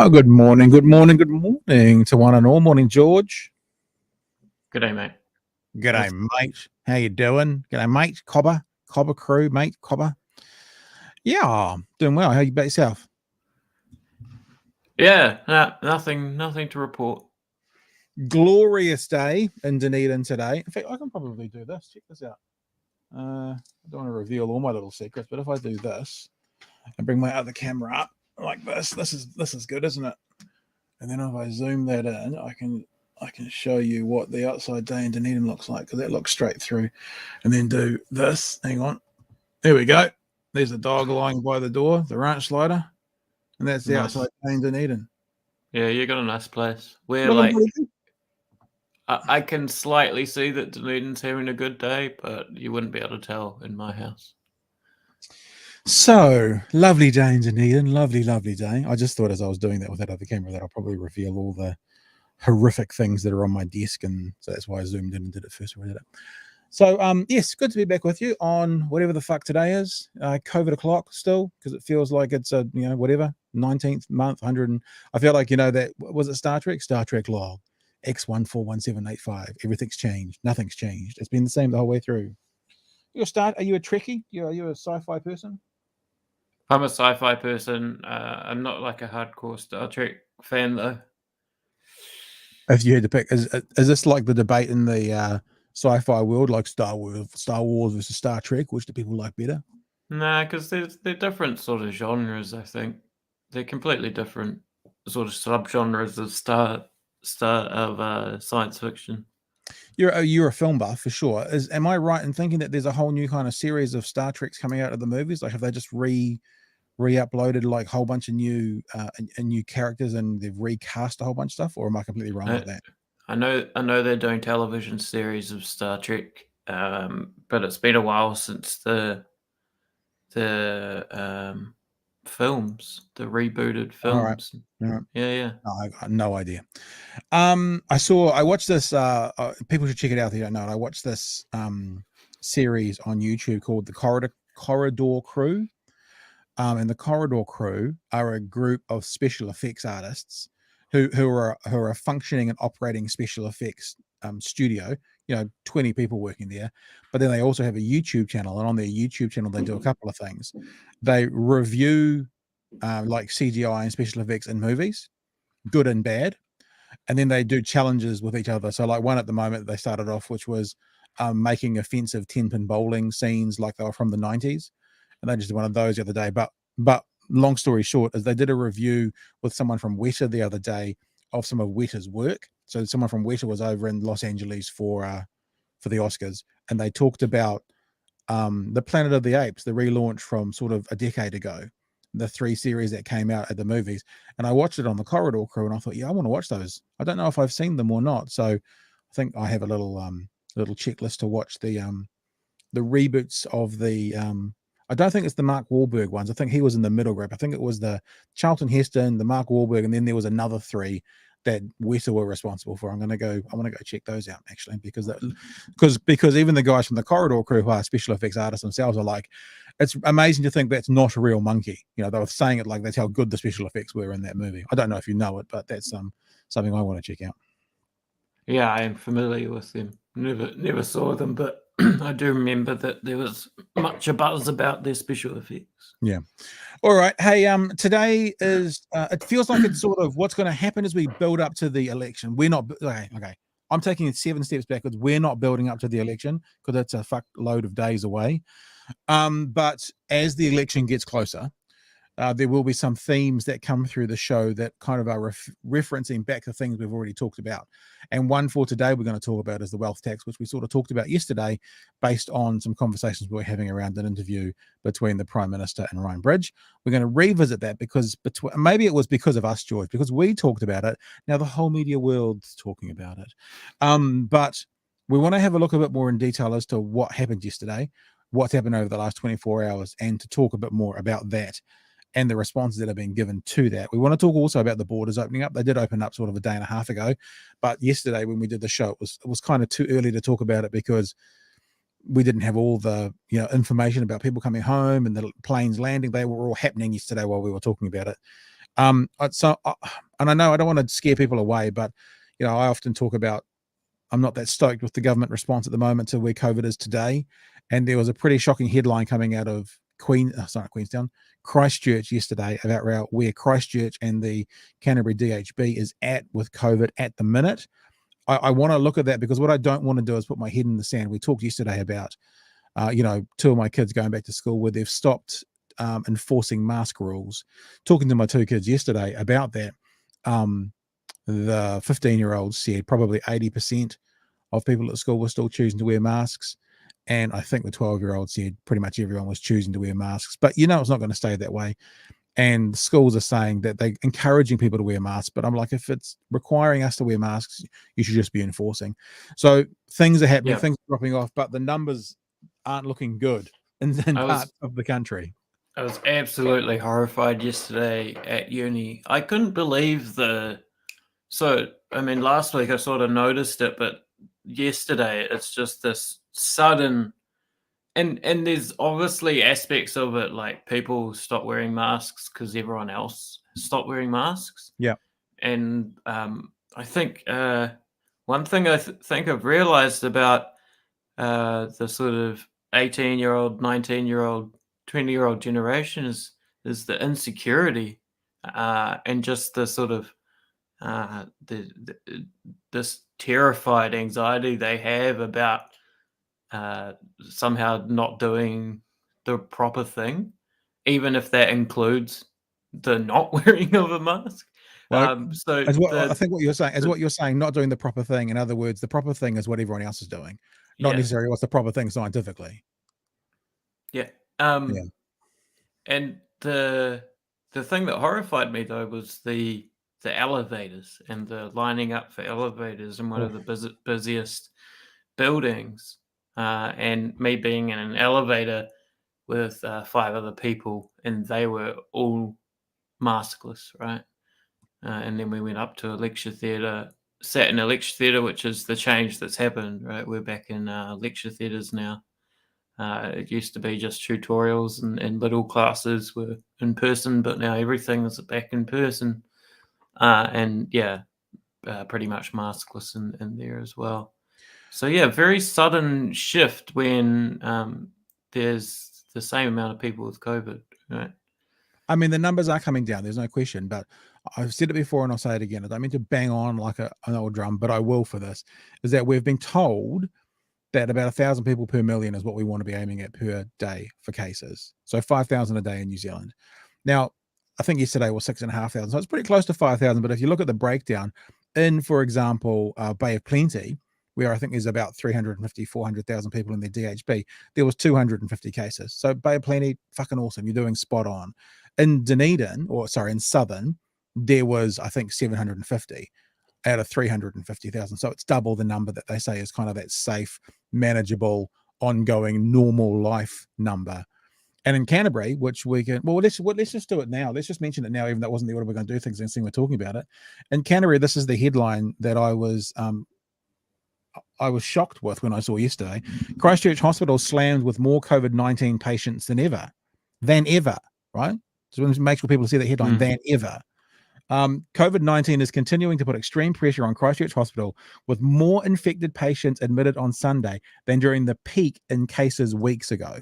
Oh, good morning, good morning, good morning to one and all. Morning, George. G'day, mate. G'day, mate. How you doing? G'day, mate. Cobber crew, mate. Cobber. Yeah, doing well. How you about yourself? Yeah, nothing to report. Glorious day in Dunedin today. In fact, I can probably do this. Check this out. I don't want to reveal all my little secrets, but if I do this and bring my other camera up like this is good, isn't it? And then if I zoom that in, I can show you what the outside day in Dunedin looks like, because that looks straight through. And then do this. Hang on. There we go. There's the dog lying by the door, the ranch slider. And that's the Nice. outside day in Dunedin. Yeah, you got a nice place. We're Looking like, pretty I can slightly see that Dunedin's having a good day, but you wouldn't be able to tell in my house. So, lovely day in Dunedin. Lovely, lovely day. I just thought as I was doing that with that other camera that I'll probably reveal all the horrific things that are on my desk. And so that's why I zoomed in and did it first. Did it. So, yes, good to be back with you on whatever the fuck today is. COVID o'clock still, because it feels like it's a, whatever, 19th month, 100. And I feel like, that, was it Star Trek? Star Trek log, X141785. Everything's changed. Nothing's changed. It's been the same the whole way through. Are you a Trekkie? Are you a sci-fi person? I'm a sci-fi person. I'm not like a hardcore Star Trek fan, though. If you had to pick, is this like the debate in the sci-fi world, like Star Wars versus Star Trek? Which do people like better? Nah, because they're different sort of genres. I think they're completely different sort of subgenres of science fiction. You're a film buff for sure. Am I right in thinking that there's a whole new kind of series of Star Treks coming out of the movies? Like, have they just re-uploaded like a whole bunch of new new characters and they've recast a whole bunch of stuff, or am I completely wrong with that? I know they're doing television series of Star Trek, but it's been a while since the films, the rebooted films. All right. Yeah. No, I got no idea. I watched this. People should check it out if you don't know it. I watched this series on YouTube called the Corridor Crew. And the Corridor Crew are a group of special effects artists who are a functioning and operating special effects studio. 20 people working there, but then they also have a YouTube channel, and on their YouTube channel they do a couple of things. They review like CGI and special effects in movies, good and bad, and then they do challenges with each other. So like one at the moment they started off, which was making offensive 10-pin bowling scenes like they were from the 90s, and they just did one of those the other day. But long story short is they did a review with someone from Weta the other day of some of Weta's work. So someone from Weta was over in Los Angeles for the Oscars, and they talked about the Planet of the Apes, the relaunch from sort of a decade ago, the 3 series that came out at the movies. And I watched it on the Corridor Crew, and I thought, yeah, I want to watch those. I don't know if I've seen them or not, so I think I have a little checklist to watch the reboots of the I don't think it's the Mark Wahlberg ones. I think he was in the middle group. I think it was the Charlton Heston, the Mark Wahlberg, and then there was another 3 that Weta were responsible for. I want to go check those out actually, because even the guys from the Corridor Crew, who are special effects artists themselves, are like, it's amazing to think that's not a real monkey. They were saying it like that's how good the special effects were in that movie. I don't know if you know it, but that's something I want to check out. Yeah, I am familiar with them. Never saw them, but I do remember that there was much a buzz about their special effects. Yeah. All right. Hey, today is it feels like it's sort of what's going to happen as we build up to the election. We're not okay. I'm taking it 7 steps backwards. We're not building up to the election because it's a fuck load of days away. But as the election gets closer, there will be some themes that come through the show that kind of are referencing back to things we've already talked about. And one for today we're going to talk about is the wealth tax, which we sort of talked about yesterday based on some conversations we were having around an interview between the Prime Minister and Ryan Bridge. We're going to revisit that because maybe it was because of us, George, because we talked about it. Now the whole media world's talking about it. But we want to have a look a bit more in detail as to what happened yesterday, what's happened over the last 24 hours, and to talk a bit more about that and the responses that have been given to that. We want to talk also about the borders opening up. They did open up sort of a day and a half ago, but yesterday when we did the show, it was kind of too early to talk about it because we didn't have all the information about people coming home and the planes landing. They were all happening yesterday while we were talking about it. And I know I don't want to scare people away, but I often talk about I'm not that stoked with the government response at the moment to where COVID is today. And there was a pretty shocking headline coming out of Queenstown, Christchurch yesterday about where Christchurch and the Canterbury DHB is at with COVID at the minute. I want to look at that because what I don't want to do is put my head in the sand. We talked yesterday about, two of my kids going back to school where they've stopped enforcing mask rules. Talking to my two kids yesterday about that, the 15-year-old said probably 80% of people at school were still choosing to wear masks. And I think the 12-year-old said pretty much everyone was choosing to wear masks. But it's not going to stay that way. And schools are saying that they're encouraging people to wear masks. But I'm like, if it's requiring us to wear masks, you should just be enforcing. So things are happening, things are dropping off, but the numbers aren't looking good in parts of the country. I was absolutely horrified yesterday at uni. I couldn't believe last week I sort of noticed it, but yesterday it's just this sudden, and there's obviously aspects of it like people stop wearing masks because everyone else stopped wearing masks. Yeah. And I think one thing I think I've realized about the sort of 18-year-old, 19-year-old, 20-year-old generation is the insecurity and just the sort of this terrified anxiety they have about somehow not doing the proper thing, even if that includes the not wearing of a mask. Well, I think what you're saying is what you're saying, not doing the proper thing. In other words, the proper thing is what everyone else is doing, not necessarily what's the proper thing scientifically. Yeah. Yeah. And the thing that horrified me though was the elevators and the lining up for elevators in one of the busiest buildings, and me being in an elevator with 5 other people, and they were all maskless, right? And then we went up to a lecture theatre, sat in a lecture theatre, which is the change that's happened, right? We're back in lecture theatres now. It used to be just tutorials and little classes were in person, but now everything is back in person. Pretty much maskless in there as well. So yeah, very sudden shift when there's the same amount of people with COVID, right? I mean, the numbers are coming down. There's no question, but I've said it before and I'll say it again. I don't mean to bang on like an old drum, but I will for this, is that we've been told that about 1,000 people per million is what we want to be aiming at per day for cases. So 5,000 a day in New Zealand. Now, I think yesterday was 6,500. So it's pretty close to 5,000. But if you look at the breakdown in, for example, Bay of Plenty, where I think there's about 350, 400,000 people in their DHB, there was 250 cases. So Bay of Plenty, fucking awesome. You're doing spot on. In Dunedin, in Southern, there was, I think, 750 out of 350,000. So it's double the number that they say is kind of that safe, manageable, ongoing, normal life number. And in Canterbury, which we can, let's just do it now. Let's just mention it now, even though it wasn't the order we're going to do things and seeing we're talking about it. In Canterbury, this is the headline that I was shocked with when I saw yesterday. Christchurch Hospital slammed with more COVID-19 patients than ever, right? So it makes sure people see that headline, than ever. COVID-19 is continuing to put extreme pressure on Christchurch Hospital, with more infected patients admitted on Sunday than during the peak in cases weeks ago.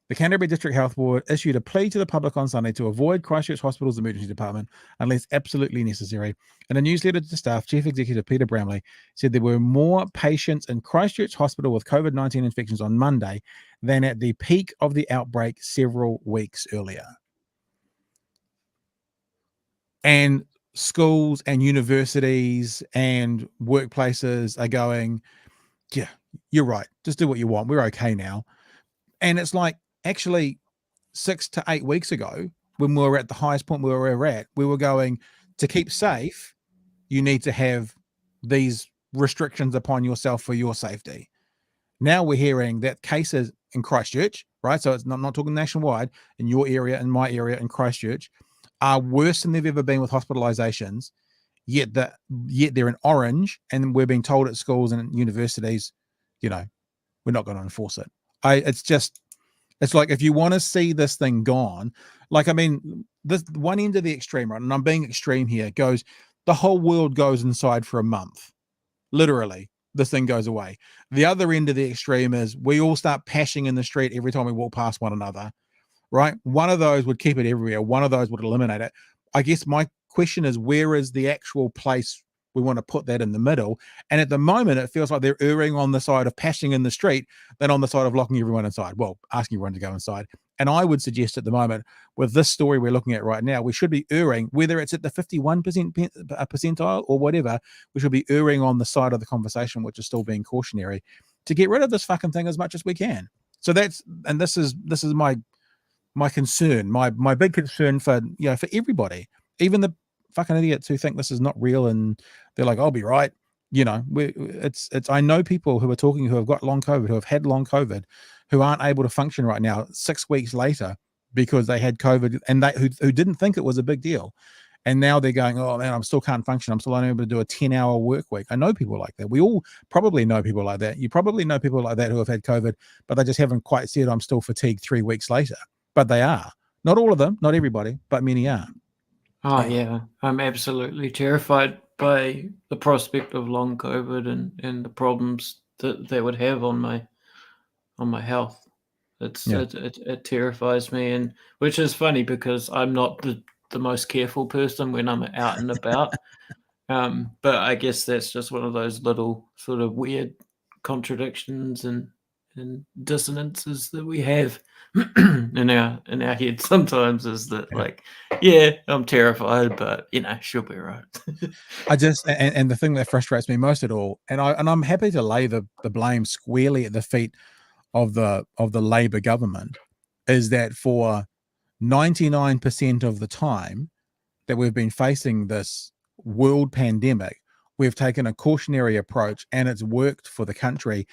The Canterbury District Health Board issued a plea to the public on Sunday to avoid Christchurch Hospital's emergency department unless absolutely necessary. In a newsletter to staff, Chief Executive Peter Bramley said there were more patients in Christchurch Hospital with COVID-19 infections on Monday than at the peak of the outbreak several weeks earlier. And schools and universities and workplaces are going, yeah, you're right. Just do what you want. We're okay now. And it's like, actually, 6 to 8 weeks ago, when we were at the highest point where we were at, we were going, to keep safe, you need to have these restrictions upon yourself for your safety. Now we're hearing that cases in Christchurch, right? So I'm not talking nationwide, in your area, in my area, in Christchurch, are worse than they've ever been with hospitalizations, yet they're in orange, and we're being told at schools and universities, we're not going to enforce it. It's like, if you want to see this thing gone, like, I mean, this one end of the extreme, right? And I'm being extreme here, goes, the whole world goes inside for a month. Literally, this thing goes away. The other end of the extreme is we all start pashing in the street every time we walk past one another, right? One of those would keep it everywhere. One of those would eliminate it. I guess my question is, where is the actual place we want to put that in the middle? And at the moment, it feels like they're erring on the side of pashing in the street than on the side of locking everyone inside. Well, asking everyone to go inside. And I would suggest at the moment, with this story we're looking at right now, we should be erring, whether it's at the 51% percentile or whatever, we should be erring on the side of the conversation, which is still being cautionary, to get rid of this fucking thing as much as we can. So this is my concern, my big concern for, for everybody, even the fucking idiots who think this is not real and they're like, I'll be right. It's I know people who are talking who have got long COVID, who have had long COVID, who aren't able to function right now 6 weeks later because they had COVID, and they who didn't think it was a big deal. And now they're going, oh man, I still can't function. I'm still only able to do a 10-hour work week. I know people like that. We all probably know people like that. You probably know people like that who have had COVID, but they just haven't quite said, I'm still fatigued 3 weeks later. But they are. Not all of them, not everybody, but many are. Oh, yeah. I'm absolutely terrified by the prospect of long COVID and the problems that would have on my health. It terrifies me, and which is funny because I'm not the most careful person when I'm out and about. But I guess that's just one of those little sort of weird contradictions and dissonances that we have in our head sometimes, is that like, yeah, I'm terrified, but she'll be right. I just and the thing that frustrates me most at all, and I'm happy to lay the blame squarely at the feet of the Labour government, is that for 99% of the time that we've been facing this world pandemic, we've taken a cautionary approach and it's worked for the country.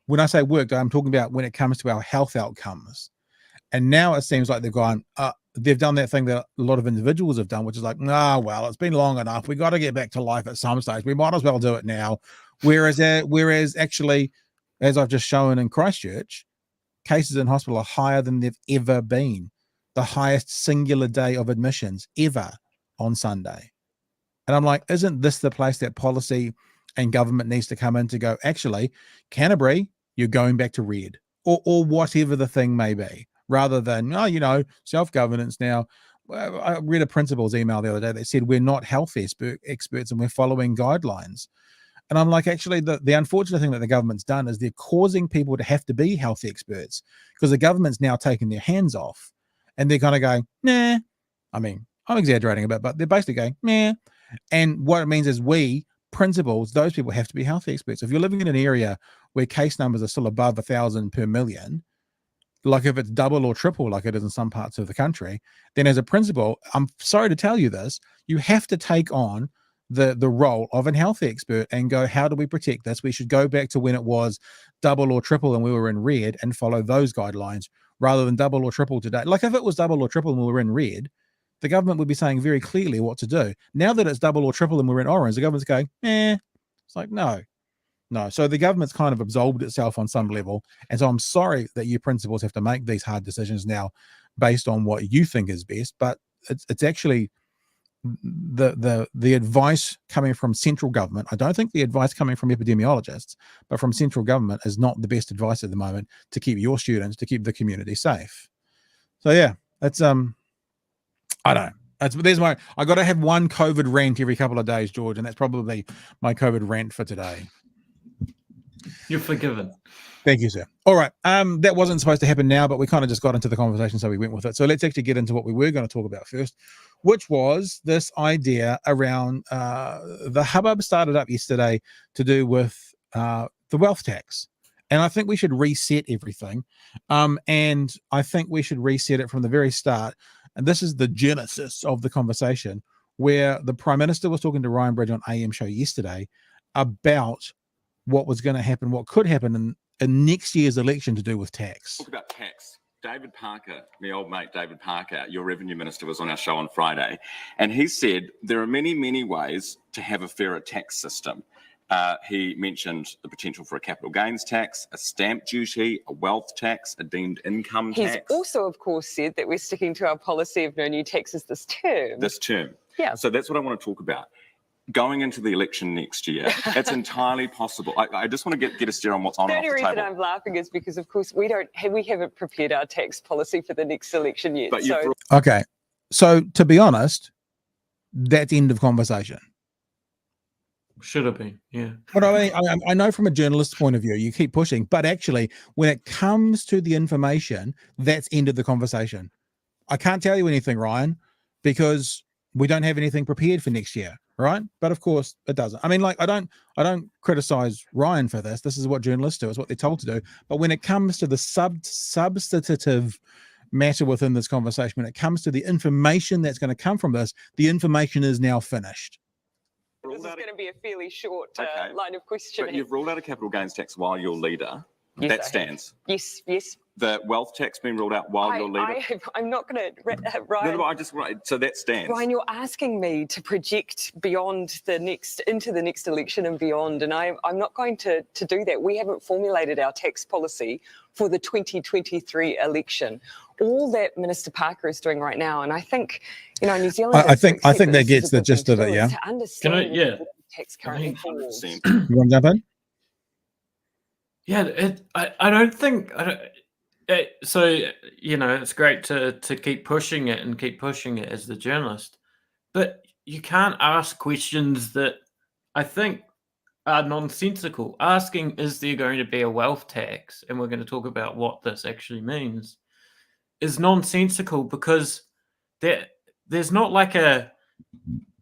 When I say worked, I'm talking about when it comes to our health outcomes. And now it seems like they've done that thing that a lot of individuals have done, which is like, well, it's been long enough. We got to get back to life at some stage. We might as well do it now. Whereas actually, as I've just shown in Christchurch, cases in hospital are higher than they've ever been. The highest singular day of admissions ever on Sunday. And I'm like, isn't this the place that policy and government needs to come in to go, actually, Canterbury, you're going back to red, or whatever the thing may be, rather than, self-governance now. I read a principal's email the other day that said, we're not health experts and we're following guidelines. And I'm like, actually, the unfortunate thing that the government's done is they're causing people to have to be health experts, because the government's now taking their hands off and they're kind of going, nah. I mean, I'm exaggerating a bit, but they're basically going, nah. And what it means is we, principals, those people have to be health experts. If you're living in an area where case numbers are still above 1,000 per million, like if it's double or triple like it is in some parts of the country, then as a principal, I'm sorry to tell you this, you have to take on the role of an health expert and go, how do we protect this? We should go back to when it was double or triple and we were in red and follow those guidelines rather than double or triple today. Like if it was double or triple and we were in red, the government would be saying very clearly what to do. Now that it's double or triple and we're in orange, the government's going, It's like, no. So the government's kind of absolved itself on some level. And so I'm sorry that you principals have to make these hard decisions now based on what you think is best. But it's actually the advice coming from central government. I don't think the advice coming from epidemiologists, but from central government is not the best advice at the moment to keep your students, to keep the community safe. So yeah, it's I don't know. I got to have one COVID rant every couple of days, George, and that's probably my COVID rant for today. You're forgiven. Thank you, sir. All right. That wasn't supposed to happen now, but we kind of just got into the conversation, so we went with it. So let's actually get into what we were going to talk about first, which was this idea around the hubbub started up yesterday to do with the wealth tax. And I think we should reset everything. And I think we should reset it from the very start. And this is the genesis of the conversation, where the Prime Minister was talking to Ryan Bridge on AM show yesterday about what was going to happen, what could happen in next year's election to do with tax. Talk about tax. David Parker, my old mate David Parker, your revenue minister, was on our show on Friday, and he said there are many, many ways to have a fairer tax system. He mentioned the potential for a capital gains tax, a stamp duty, a wealth tax, a deemed income He's tax. also, of course, said that we're sticking to our policy of no new taxes this term. This term. Yeah. So that's what I want to talk about. Going into the election next year, it's entirely possible. I just want to get a steer on what's on The and only off the reason table. I'm laughing is because, of course, we haven't prepared our tax policy for the next election yet. But so you've Okay. So to be honest, that's end of conversation. Should have been, yeah. But I mean, I know from a journalist's point of view, you keep pushing, but actually, when it comes to the information, that's end of the conversation. I can't tell you anything, Ryan, because we don't have anything prepared for next year, right? But of course, it doesn't. I mean, like, I don't criticize Ryan for this. This is what journalists do. It's what they're told to do. But when it comes to the substantive matter within this conversation, when it comes to the information that's going to come from this, the information is now finished. this is going to be a fairly short Okay. line of questioning. But you've ruled out a capital gains tax while you're leader. Yes, I That have. stands. Yes. The wealth tax been ruled out while you're leader. I'm not going to, Ryan. No, so that stands. Ryan, you're asking me to project beyond into the next election and beyond, and I'm not going to do that. We haven't formulated our tax policy for the 2023 election. All that Minister Parker is doing right now, and I think, New Zealand. I think that gets the gist of it. Yeah. To understand yeah. what the tax currently falls. 100%. You want to jump in? Yeah, I don't think. So it's great to keep pushing it and keep pushing it as the journalist, but you can't ask questions that I think are nonsensical. Asking, is there going to be a wealth tax, and we're going to talk about what this actually means, is nonsensical, because there's not like a,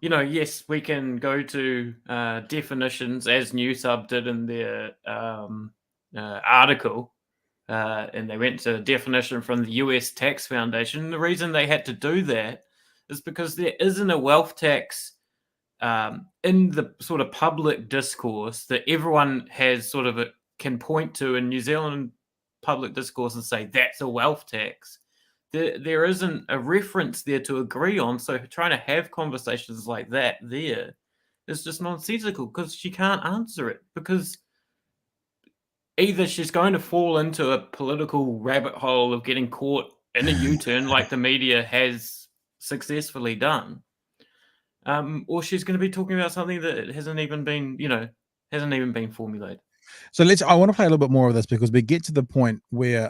yes, we can go to definitions, as New Sub did in their article, and they went to a definition from the US Tax Foundation. And the reason they had to do that is because there isn't a wealth tax in the sort of public discourse that everyone has sort of can point to in New Zealand public discourse and say that's a wealth tax. There isn't a reference there to agree on, so trying to have conversations like that there is just nonsensical, because she can't answer it, because either she's going to fall into a political rabbit hole of getting caught in a U-turn like the media has successfully done, or she's going to be talking about something that hasn't even been formulated. So I want to play a little bit more of this, because we get to the point where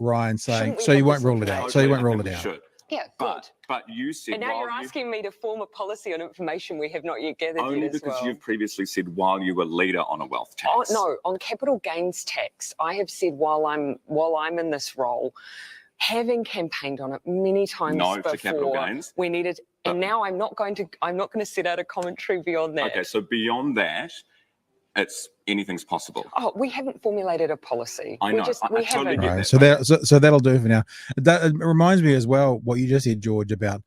Ryan's saying, Shouldn't we so you have won't this rule it out. So you won't I rule think it we out. should. Yeah, good. But you said, And now you're asking me to form a policy on information we have not yet gathered only yet as because well. you've previously said while you were leader on a wealth tax. Oh, no, on capital gains tax, I have said while I'm in this role, having campaigned on it many times No before, to capital gains. we needed, and now I'm not going to set out a commentary beyond that. Okay, so beyond that, it's anything's possible. Oh, we haven't formulated a policy. I know. We I totally haven't. get Right. that. So that'll do for now. It reminds me as well what you just said, George, about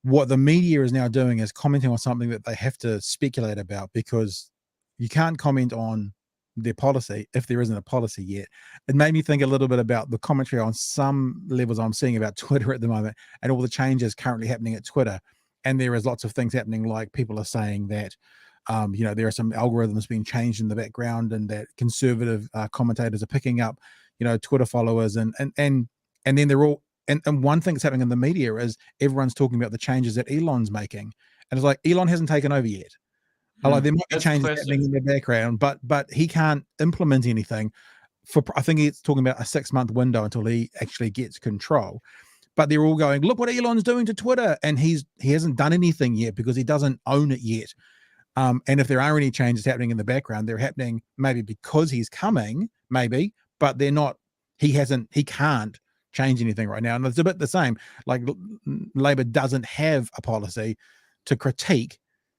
what the media is now doing is commenting on something that they have to speculate about, because you can't comment on their policy if there isn't a policy yet. It made me think a little bit about the commentary on some levels I'm seeing about Twitter at the moment, and all the changes currently happening at Twitter. And there is lots of things happening, like people are saying that there are some algorithms being changed in the background, and that conservative commentators are picking up Twitter followers, and then they're all, and one thing that's happening in the media is everyone's talking about the changes that Elon's making, and it's like Elon hasn't taken over yet. Like, there might be That's changes classic. happening in the background, but he can't implement anything for, I think he's talking about a 6-month window until he actually gets control. But they're all going, look what Elon's doing to Twitter, and he hasn't done anything yet because he doesn't own it yet. And if there are any changes happening in the background, they're happening maybe because he's coming, maybe, but they're not. He can't change anything right now. And it's a bit the same. Like, Labor doesn't have a policy to critique,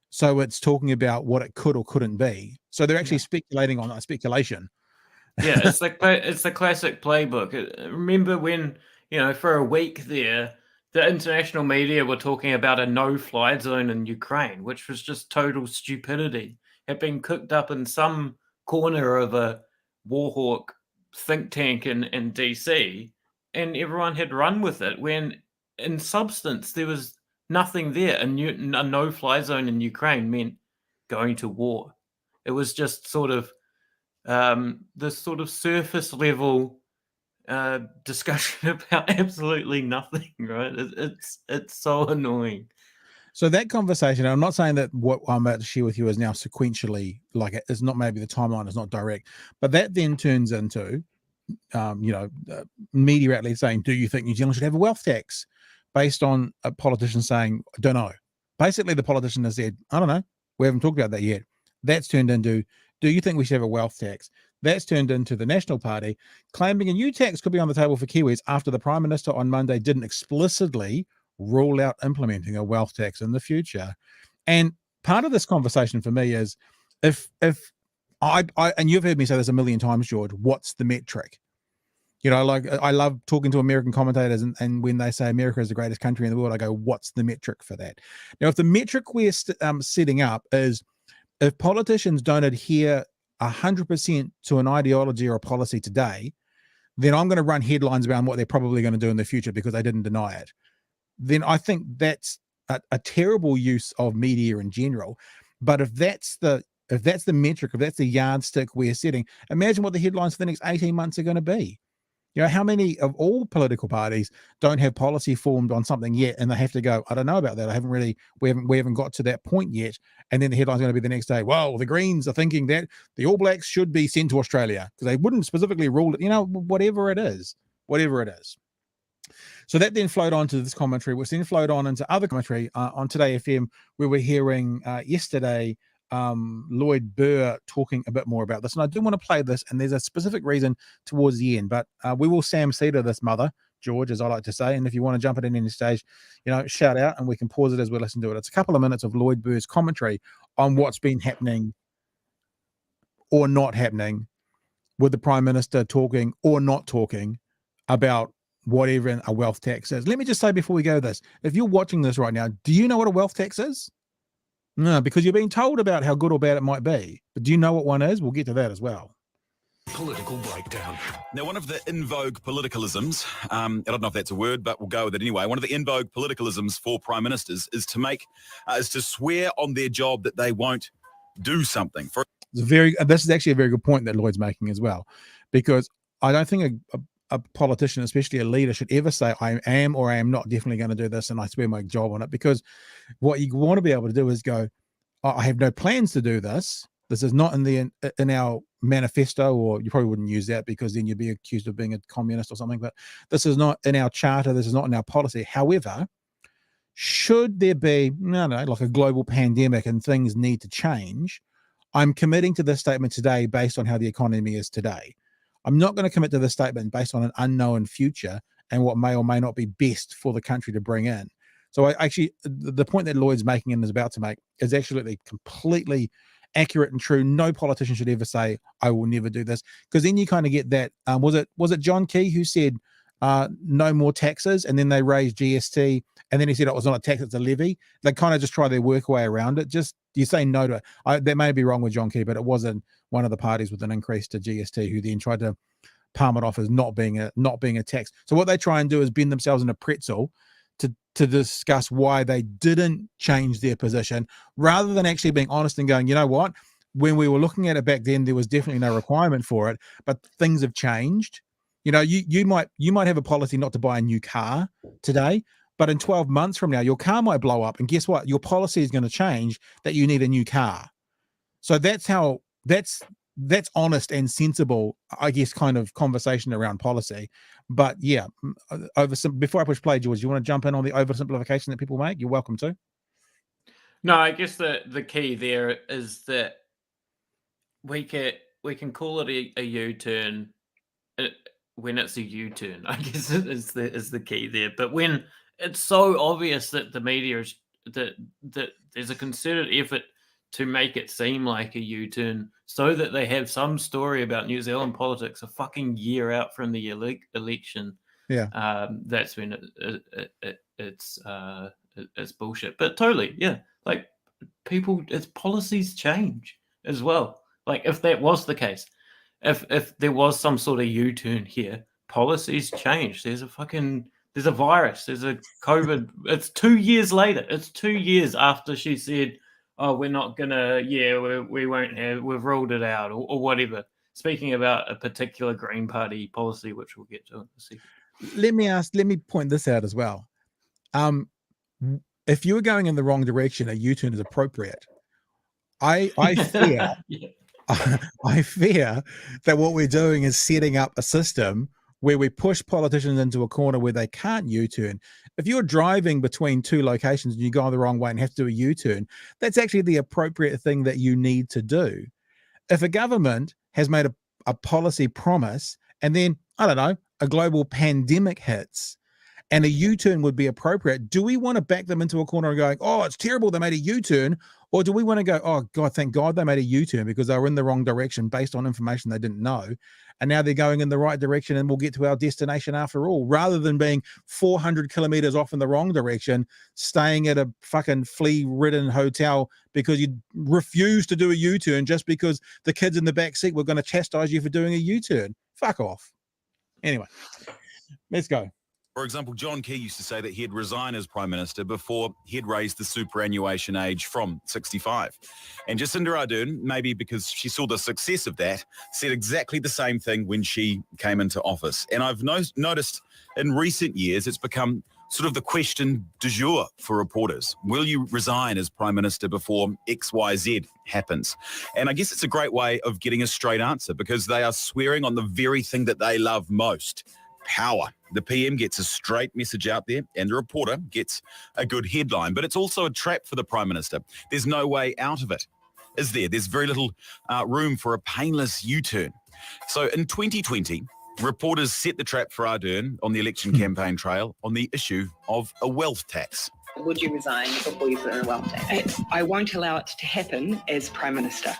so it's talking about what it could or couldn't be. So they're actually speculating on a speculation. Yeah, it's the classic playbook. Remember when, for a week there, the international media were talking about a no-fly zone in Ukraine, which was just total stupidity. It had been cooked up in some corner of a warhawk think tank in DC, and everyone had run with it, when in substance there was nothing there. A no-fly zone in Ukraine meant going to war. It was just sort of this sort of surface level discussion about absolutely nothing, right? It's so annoying. So that conversation, I'm not saying that what I'm about to share with you is now sequentially, like it's not, maybe the timeline is not direct, but that then turns into, media outlets saying, do you think New Zealand should have a wealth tax? Based on a politician saying, I don't know. Basically, the politician has said, I don't know. We haven't talked about that yet. That's turned into, do you think we should have a wealth tax? That's turned into the National Party claiming a new tax could be on the table for Kiwis after the Prime Minister on Monday didn't explicitly rule out implementing a wealth tax in the future. And part of this conversation for me is, if I and you've heard me say this a million times, George, what's the metric? Like, I love talking to American commentators, and when they say America is the greatest country in the world, I go, what's the metric for that? Now, if the metric we're setting up is, if politicians don't adhere 100% to an ideology or a policy today, then I'm going to run headlines about what they're probably going to do in the future because they didn't deny it. Then I think that's a terrible use of media in general. But if that's the metric, if that's the yardstick we're setting, imagine what the headlines for the next 18 months are going to be. How many of all political parties don't have policy formed on something yet, and they have to go, I don't know about that. We haven't got to that point yet. And then the headline's going to be the next day, well, the Greens are thinking that the All Blacks should be sent to Australia, because they wouldn't specifically rule it, whatever it is. So that then flowed on to this commentary, which then flowed on into other commentary on Today FM, where we're hearing yesterday Lloyd Burr talking a bit more about this. And I do want to play this, and there's a specific reason towards the end, but we will Sam Cedar this mother, George, as I like to say. And if you want to jump at any stage, shout out, and we can pause it as we listen to it. It's a couple of minutes of Lloyd Burr's commentary on what's been happening or not happening with the Prime Minister talking or not talking about whatever a wealth tax is. Let me just say before we go this, if you're watching this right now, do you know what a wealth tax is? No, because you're being told about how good or bad it might be. But do you know what one is? We'll get to that as well. Political breakdown. Now, one of the in vogue politicalisms, I don't know if that's a word, but we'll go with it anyway. One of the in vogue politicalisms for prime ministers is to swear on their job that they won't do something. This is actually a very good point that Lloyd's making as well, because I don't think a politician, especially a leader, should ever say, I am or I am not definitely going to do this and I swear my job on it, because what you want to be able to do is go, I have no plans to do this. This is not in our manifesto, or you probably wouldn't use that because then you'd be accused of being a communist or something, but this is not in our charter. This is not in our policy. However, should there be, like a global pandemic and things need to change, I'm committing to this statement today based on how the economy is today. I'm not going to commit to this statement based on an unknown future and what may or may not be best for the country to bring in. So the point that Lloyd's making and is about to make is actually completely accurate and true. No politician should ever say, I will never do this, because then you kind of get that. Was it John Key who said no more taxes, and then they raised GST, and then he said it was not a tax, it's a levy? They kind of just try their work way around it. Just you say no to it. That may be wrong with John Key, but it wasn't one of the parties with an increase to GST who then tried to palm it off as not being a tax. So what they try and do is bend themselves in a pretzel to discuss why they didn't change their position, rather than actually being honest and going, you know what, when we were looking at it back then, there was definitely no requirement for it, but things have changed. You might have a policy not to buy a new car today, but in 12 months from now, your car might blow up, and guess what? Your policy is going to change that you need a new car. So that's honest and sensible, I guess, kind of conversation around policy. But yeah, before I push play, George, you want to jump in on the oversimplification that people make? You're welcome to. No, I guess the key there is that we can call it a U-turn when it's a U-turn. I guess is the key there. But when it's so obvious that the media is that there's a concerted effort to make it seem like a U-turn so that they have some story about New Zealand politics a fucking year out from the election. Yeah. That's when it's bullshit. But totally, yeah. Like its policies change as well. Like if that was the case, if there was some sort of U-turn here, policies change. There's a virus, there's a COVID. It's 2 years later. It's 2 years after she said, oh, we're not gonna, we won't have, we've ruled it out, or whatever. Speaking about a particular Green Party policy, which we'll get to in a second. Let me point this out as well. If you were going in the wrong direction, a U-turn is appropriate. I fear Yeah. I fear that what we're doing is setting up a system where we push politicians into a corner where they can't U-turn. If you're driving between two locations and you go the wrong way and have to do a U-turn, that's actually the appropriate thing that you need to do. If a government has made a policy promise and then, I don't know, a global pandemic hits and a U-turn would be appropriate, do we want to back them into a corner and going, oh, it's terrible they made a U-turn? Or do we want to go, oh, God, thank God they made a U-turn because they were in the wrong direction based on information they didn't know. And now they're going in the right direction and we'll get to our destination after all, rather than being 400 kilometers off in the wrong direction, staying at a fucking flea-ridden hotel because you refuse to do a U-turn just because the kids in the back seat were going to chastise you for doing a U-turn. Fuck off. Anyway, let's go. For example, John Key used to say that he'd resign as Prime Minister before he'd raised the superannuation age from 65. And Jacinda Ardern, maybe because she saw the success of that, said exactly the same thing when she came into office. And I've noticed in recent years it's become sort of the question du jour for reporters. Will you resign as Prime Minister before XYZ happens? And I guess it's a great way of getting a straight answer because they are swearing on the very thing that they love most. Power. The PM gets a straight message out there and the reporter gets a good headline. But it's also a trap for the Prime Minister. There's no way out of it, is there? There's very little room for a painless U-turn. So in 2020, reporters set the trap for Ardern on the election campaign trail on the issue of a wealth tax. Would you resign before you put in a wealth tax? I won't allow it to happen as Prime Minister.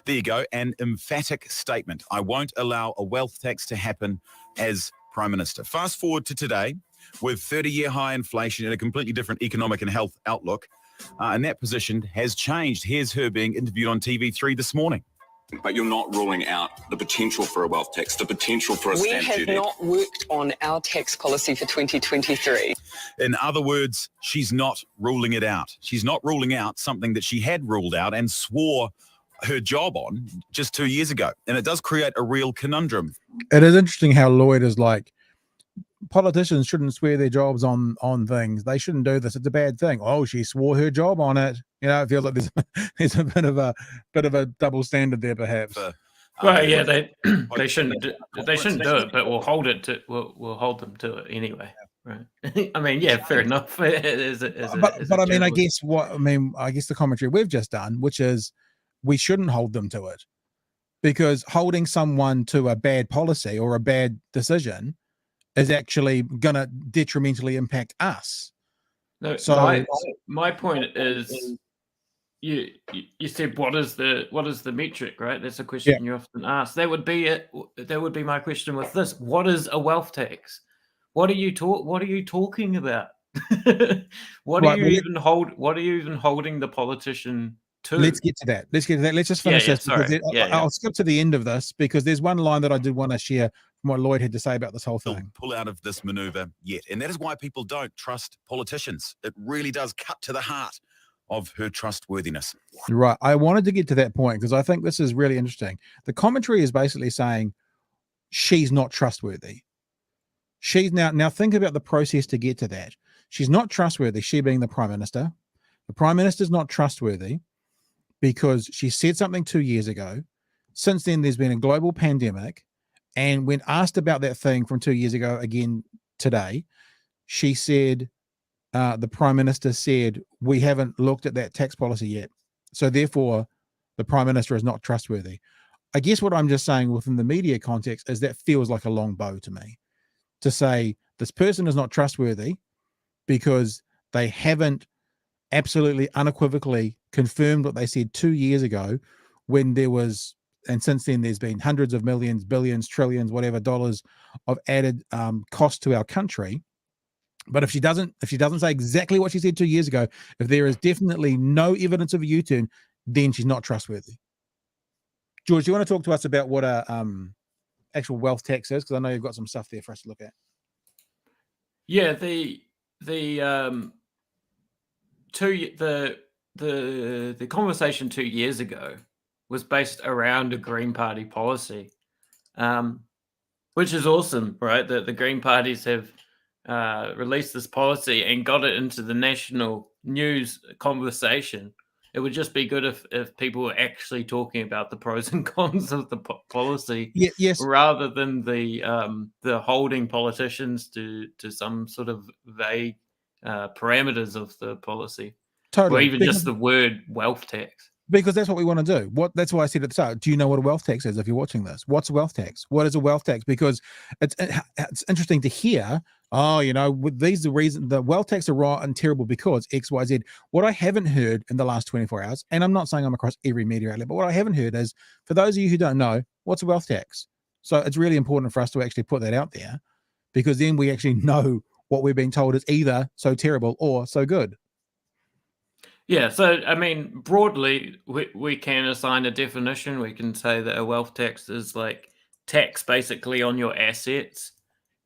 There you go, an emphatic statement. I won't allow a wealth tax to happen as Prime Minister. Fast forward to today, with 30-year high inflation and a completely different economic and health outlook, and that position has changed. Here's her being interviewed on TV3 this morning. But you're not ruling out the potential for a wealth tax, the potential for a stamp duty. We have not worked on our tax policy for 2023. In other words, she's not ruling it out. She's not ruling out something that she had ruled out and swore her job on just 2 years ago. And it does create a real conundrum. It is interesting how Lloyd is like, politicians shouldn't swear their jobs on things. They shouldn't do this. It's a bad thing. Oh, she swore her job on it. You know, it feels like there's a bit of a double standard there, perhaps. Well, yeah, they shouldn't do it, but we'll hold them to it anyway. Right. I mean, yeah, fair enough. But I mean, I guess the commentary we've just done, which is we shouldn't hold them to it, because holding someone to a bad policy or a bad decision is actually going to detrimentally impact us. No, so my point is, you said what is the metric, right? That's a question you often ask. That would be my question with this. What is a wealth tax? What are you talking about? What are you even holding the politician to? Let's get to that. Let's just finish this. I'll skip to the end of this because there's one line that I did want to share from what Lloyd had to say about this whole thing. Pull out of this maneuver yet. And that is why people don't trust politicians. It really does cut to the heart of her trustworthiness. Right. I wanted to get to that point because I think this is really interesting. The commentary is basically saying she's not trustworthy. She's now think about the process to get to that. She's not trustworthy, she being the Prime Minister. The Prime Minister's not trustworthy because she said something 2 years ago. Since then, there's been a global pandemic. And when asked about that thing from 2 years ago again today, she said, the Prime Minister said, we haven't looked at that tax policy yet. So therefore, the Prime Minister is not trustworthy. I guess what I'm just saying within the media context is that feels like a long bow to me. To say this person is not trustworthy because they haven't absolutely unequivocally confirmed what they said 2 years ago when there was, and since then there's been hundreds of millions, billions, trillions, whatever dollars of added cost to our country. But if she doesn't say exactly what she said 2 years ago, if there is definitely no evidence of a U-turn, then she's not trustworthy. George, do you want to talk to us about what a actual wealth tax is? Because I know you've got some stuff there for us to look at. Yeah, the the conversation 2 years ago was based around a Green Party policy, which is awesome, right? That the Green parties have released this policy and got it into the national news conversation. It would just be good if people were actually talking about the pros and cons of the policy, Yes, rather than the holding politicians to some sort of vague parameters of the policy, totally. or even just the word wealth tax. Because that's what we want to do. That's why I said at the start, do you know what a wealth tax is if you're watching this? What's a wealth tax? What is a wealth tax? Because it's interesting to hear, these are the reasons the wealth tax are right and terrible because X, Y, Z. What I haven't heard in the last 24 hours, and I'm not saying I'm across every media outlet, but what I haven't heard is, for those of you who don't know, what's a wealth tax? So it's really important for us to actually put that out there, because then we actually know what we're being told is either so terrible or so good. Yeah, so I mean, broadly, we can assign a definition. We can say that a wealth tax is like tax basically on your assets.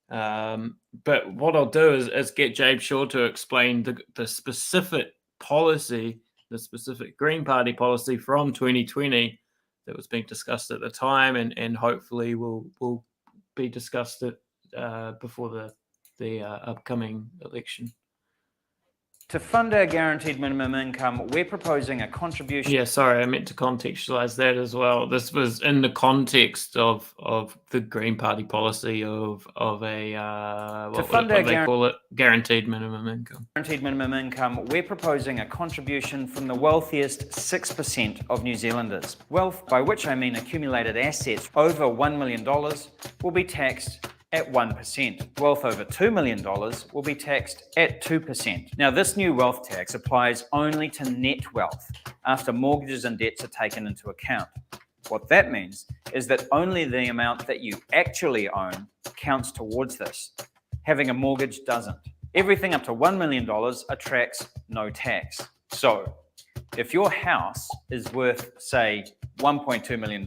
But what I'll do is get James Shaw to explain the specific policy, the specific Green Party policy from 2020 that was being discussed at the time, and hopefully will be discussed before the upcoming election. To fund our guaranteed minimum income, we're proposing a contribution. Yeah, sorry, I meant to contextualize that as well. This was in the context of the Green Party policy of a what they call it, guaranteed minimum income. Guaranteed minimum income, we're proposing a contribution from the wealthiest 6% of New Zealanders. Wealth, by which I mean accumulated assets over $1 million, will be taxed at 1%. Wealth over $2 million will be taxed at 2%. Now, this new wealth tax applies only to net wealth after mortgages and debts are taken into account. What that means is that only the amount that you actually own counts towards this. Having a mortgage doesn't. Everything up to $1 million attracts no tax. So, if your house is worth, say, $1.2 million,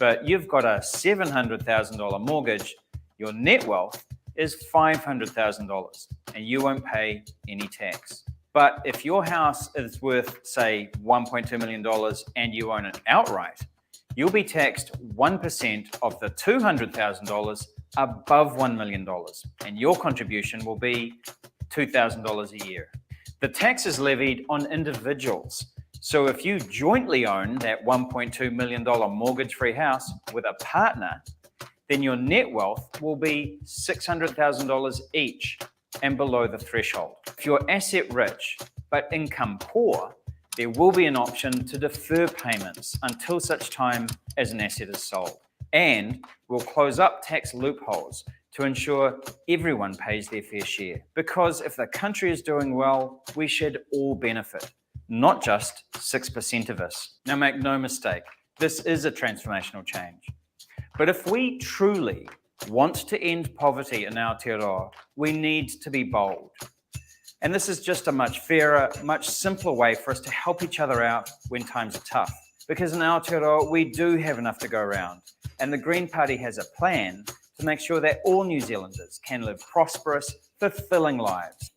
but you've got a $700,000 mortgage, your net wealth is $500,000 and you won't pay any tax. But if your house is worth, say, $1.2 million and you own it outright, you'll be taxed 1% of the $200,000 above $1 million, and your contribution will be $2,000 a year. The tax is levied on individuals. So if you jointly own that $1.2 million mortgage-free house with a partner, then your net wealth will be $600,000 each and below the threshold. If you're asset rich but income poor, there will be an option to defer payments until such time as an asset is sold. And we'll close up tax loopholes to ensure everyone pays their fair share. Because if the country is doing well, we should all benefit, not just 6% of us. Now, make no mistake, this is a transformational change. But if we truly want to end poverty in Aotearoa, we need to be bold. And this is just a much fairer, much simpler way for us to help each other out when times are tough. Because in Aotearoa, we do have enough to go around. And the Green Party has a plan to make sure that all New Zealanders can live prosperous, fulfilling lives.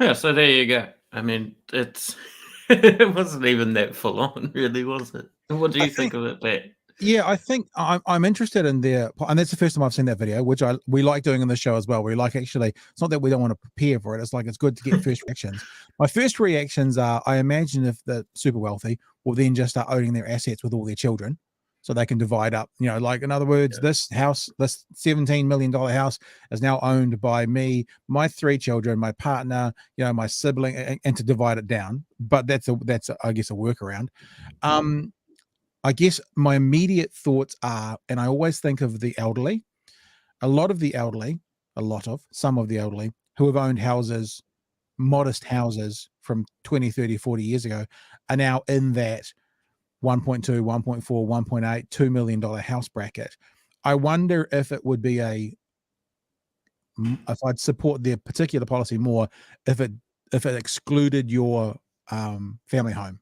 Yeah, so there you go. I mean, it wasn't even that full on, really, was it? What do you think of it, Pat? Yeah, I think I'm interested in their, and that's the first time I've seen that video, which we like doing on the show as well. We like actually, it's not that we don't want to prepare for it. It's like, it's good to get first reactions. My first reactions are, I imagine if the super wealthy will then just start owning their assets with all their children, so they can divide up, like, in other words, this house, this $17 million house is now owned by me, my 3 children, my partner, my sibling, and to divide it down. But that's I guess a workaround. I guess my immediate thoughts are, and I always think of the elderly, some of the elderly who have owned houses, modest houses from 20, 30, 40 years ago, are now in that 1.2, 1.4, 1.8, $2 million house bracket. I wonder if it would be if I'd support their particular policy more if it excluded your family home,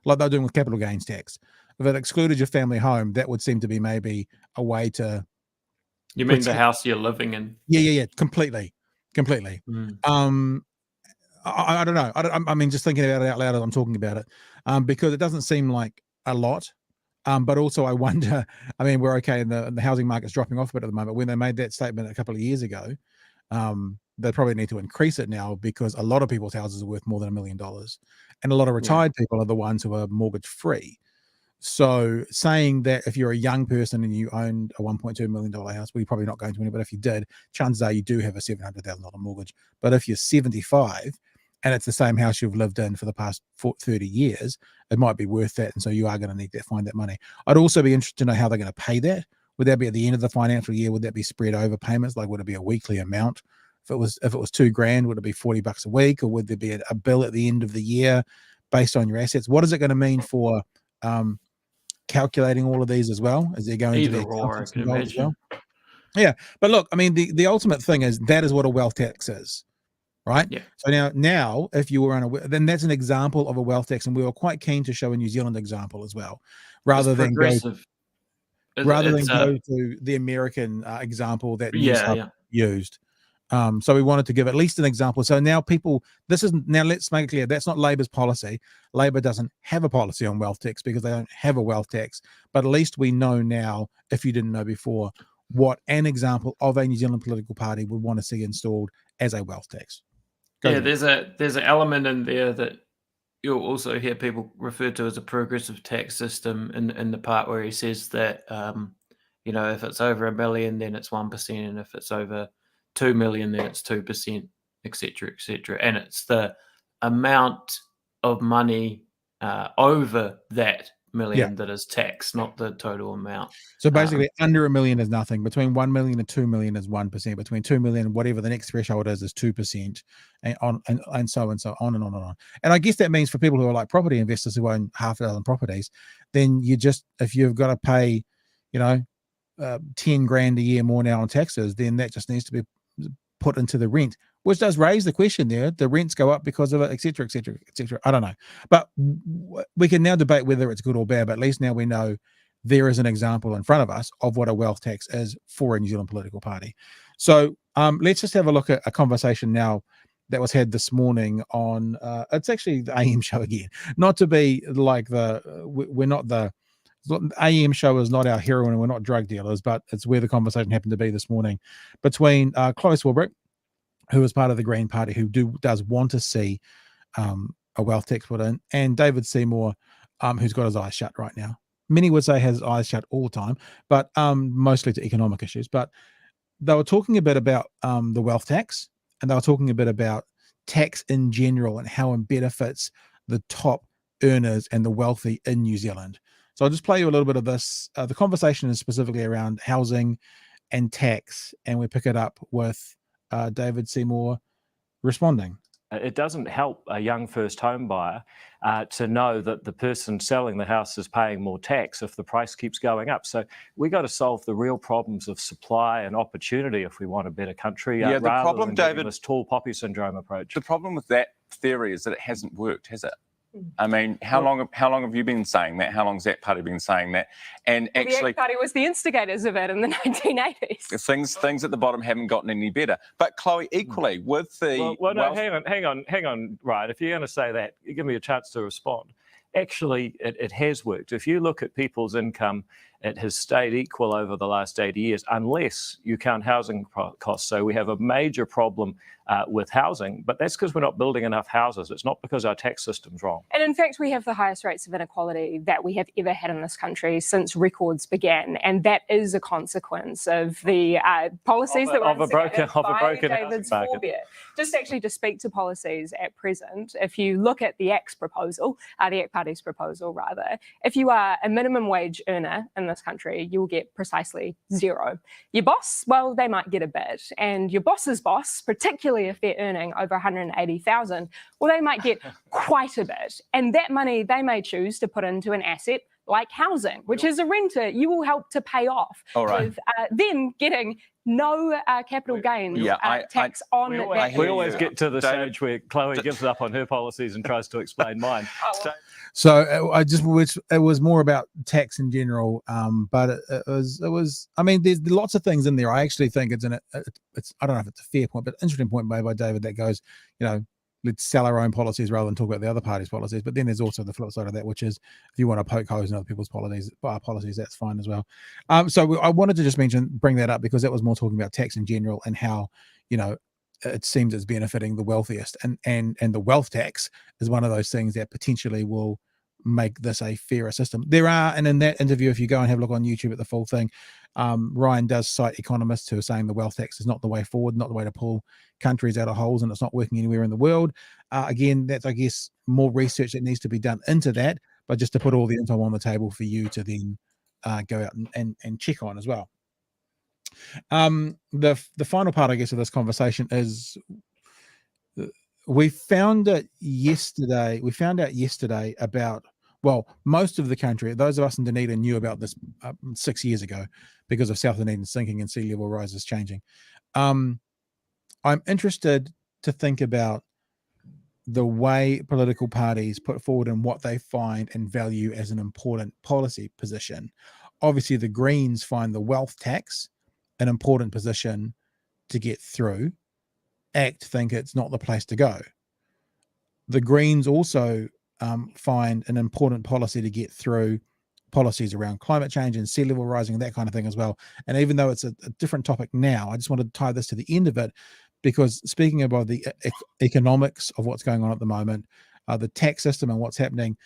like they're doing with capital gains tax. If it excluded your family home, that would seem to be maybe a way to. You mean the house you're living in? Yeah, completely. Mm. I don't know. I mean, just thinking about it out loud as I'm talking about it, because it doesn't seem like a lot. But also I wonder, I mean, we're okay in the housing market's dropping off a bit at the moment. When they made that statement a couple of years ago, they probably need to increase it now because a lot of people's houses are worth more than $1 million. And a lot of retired people are the ones who are mortgage free. So saying that if you're a young person and you owned a $1.2 million house, well, you're probably not going to, but if you did, chances are you do have a $700,000 mortgage. But if you're 75 and it's the same house you've lived in for the past 30 years, it might be worth that. And so you are going to need to find that money. I'd also be interested to know how they're going to pay that. Would that be at the end of the financial year? Would that be spread over payments? Like, would it be a weekly amount? If it was $2,000, would it be $40 a week, or would there be a bill at the end of the year based on your assets? What is it going to mean for calculating all of these as well? Is there going to be accountants involved as well? Yeah, but look, I mean, the ultimate thing is that is what a wealth tax is, right? Yeah. So now, if you were unaware, then that's an example of a wealth tax, and we were quite keen to show a New Zealand example as well, rather than go to the American example that News Hub used. So we wanted to give at least an example. So now let's make it clear, that's not Labor's policy. Labor doesn't have a policy on wealth tax because they don't have a wealth tax. But at least we know now, if you didn't know before, what an example of a New Zealand political party would want to see installed as a wealth tax. There's an element in there that you'll also hear people refer to as a progressive tax system in the part where he says that, if it's over $1 million, then it's 1%. And if it's over 2 million, then it's 2%, etc., etc. And it's the amount of money over that million that is taxed, not the total amount. So basically, under $1 million is nothing. Between 1 million and 2 million is 1%. Between 2 million, whatever the next threshold is 2%, and so on and on and on and on. And I guess that means for people who are like property investors who own half a dozen properties, then if you've got to pay, 10 grand a year more now on taxes, then that just needs to be put into the rent, which does raise the question there. The rents go up because of it, et cetera, et cetera, et cetera. I don't know. But we can now debate whether it's good or bad, but at least now we know there is an example in front of us of what a wealth tax is for a New Zealand political party. So let's just have a look at a conversation now that was had this morning on, it's actually the AM show again. Not to be like we're not the AM show is not our heroine and we're not drug dealers, but it's where the conversation happened to be this morning between Chloe Swarbrick, who is part of the Green Party, who does want to see a wealth tax put in, and David Seymour, who's got his eyes shut right now. Many would say has his eyes shut all the time, but mostly to economic issues. But they were talking a bit about the wealth tax, and they were talking a bit about tax in general and how it benefits the top earners and the wealthy in New Zealand. So I'll just play you a little bit of this. The conversation is specifically around housing and tax, and we pick it up with David Seymour responding. It doesn't help a young first home buyer to know that the person selling the house is paying more tax if the price keeps going up. So we got to solve the real problems of supply and opportunity if we want a better country. The rather problem, than David, this tall poppy syndrome approach. The problem with that theory is that it hasn't worked, has it? I mean, how long have you been saying that? How long has that party been saying that? And actually, the party was the instigators of it in the 1980s. Things at the bottom haven't gotten any better. But Chloe, equally with the hang on. Right, if you're going to say that, you give me a chance to respond. Actually, it has worked. If you look at people's income, it has stayed equal over the last 80 years, unless you count housing costs. So we have a major problem with housing, but that's because we're not building enough houses. It's not because our tax system's wrong. And in fact, we have the highest rates of inequality that we have ever had in this country since records began. And that is a consequence of the policies that were instigated by David's forebear. Just actually to speak to policies at present, if you look at the ACT proposal, the ACT Party's proposal rather, if you are a minimum wage earner in this country, you will get precisely zero. Your boss, well, they might get a bit. And your boss's boss, particularly if they're earning over 180,000, well, they might get quite a bit. And that money they may choose to put into an asset like housing, which is a renter you will help to pay off with them getting no capital gains tax on that. We always get to the stage where Chloe gives up on her policies and tries to explain mine. So it was more about tax in general, but it was. I mean, there's lots of things in there. I actually think it's I don't know if it's a fair point, but interesting point made by David that goes, let's sell our own policies rather than talk about the other party's policies. But then there's also the flip side of that, which is if you want to poke holes in other people's policies, that's fine as well. So I wanted to just bring that up because that was more talking about tax in general and how, it seems it's benefiting the wealthiest, and the wealth tax is one of those things that potentially will make this a fairer system. There are, and in that interview, if you go and have a look on YouTube at the full thing, Ryan does cite economists who are saying the wealth tax is not the way forward, not the way to pull countries out of holes, and it's not working anywhere in the world. Again, that's, I guess, more research that needs to be done into that, but just to put all the info on the table for you to then go out and check on as well. The final part, I guess, of this conversation is we found out yesterday about, well, most of the country, those of us in Dunedin knew about this 6 years ago because of South Dunedin sinking and sea level rises changing. I'm interested to think about the way political parties put forward and what they find and value as an important policy position. Obviously, the Greens find the wealth tax an important position to get through. ACT think it's not the place to go. The Greens also find an important policy to get through, policies around climate change and sea level rising and that kind of thing as well. And even though it's a different topic now, I just want to tie this to the end of it, because speaking about the economics of what's going on at the moment, the tax system and what's happening,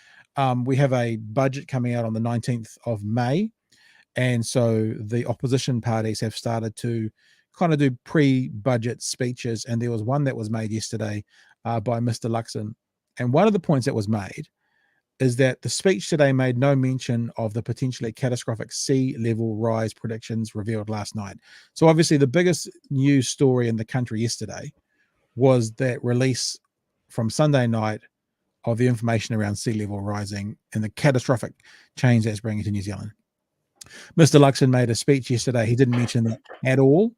we have a budget coming out on the 19th of May. And so the opposition parties have started to kind of do pre-budget speeches. And there was one that was made yesterday by Mr. Luxon. And one of the points that was made is that the speech today made no mention of the potentially catastrophic sea level rise predictions revealed last night. So obviously the biggest news story in the country yesterday was that release from Sunday night of the information around sea level rising and the catastrophic change that's bringing to New Zealand. Mr. Luxon made a speech yesterday. He didn't mention that at all.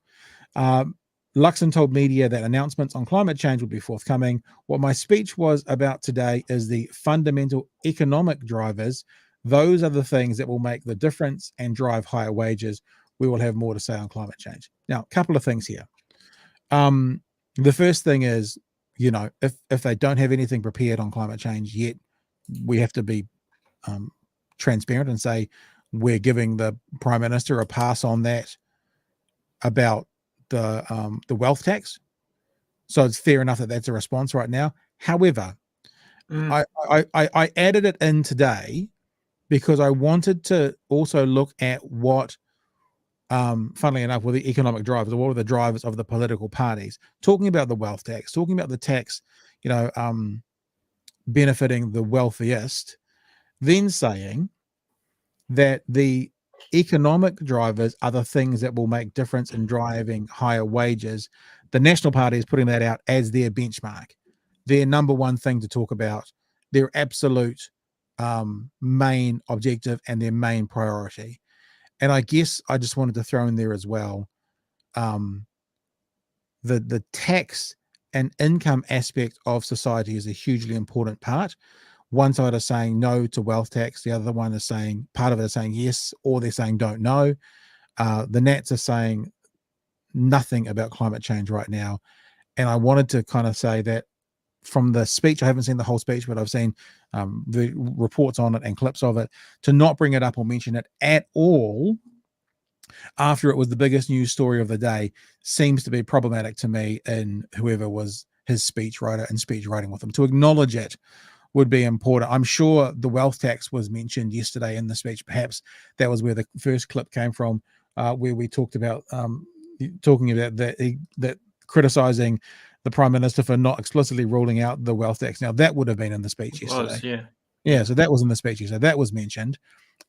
Luxon told media that announcements on climate change would be forthcoming. What my speech was about today is the fundamental economic drivers. Those are the things that will make the difference and drive higher wages. We will have more to say on climate change. Now, a couple of things here. The first thing is, if they don't have anything prepared on climate change yet, we have to be transparent and say we're giving the Prime Minister a pass on that about the wealth tax. So it's fair enough that that's a response right now. However, I added it in today because I wanted to also look at what, funnily enough, were the economic drivers, or what were the drivers of the political parties, talking about the wealth tax, talking about the tax, benefiting the wealthiest, then saying that the economic drivers are the things that will make difference in driving higher wages. The National Party is putting that out as their benchmark, their number one thing to talk about, their absolute main objective and their main priority. And I guess I just wanted to throw in there as well, the tax and income aspect of society is a hugely important part. One side is saying no to wealth tax. The other one is saying, part of it is saying yes, or they're saying don't know. The Nats are saying nothing about climate change right now. And I wanted to kind of say that from the speech, I haven't seen the whole speech, but I've seen the reports on it and clips of it, to not bring it up or mention it at all after it was the biggest news story of the day seems to be problematic to me, and whoever was his speechwriter and speech writing with him. To acknowledge it would be important. I'm sure the wealth tax was mentioned yesterday in the speech. Perhaps that was where the first clip came from, where we talked about that criticizing the Prime Minister for not explicitly ruling out the wealth tax. Now that would have been in the speech yesterday. Yeah. So that was in the speech yesterday. That was mentioned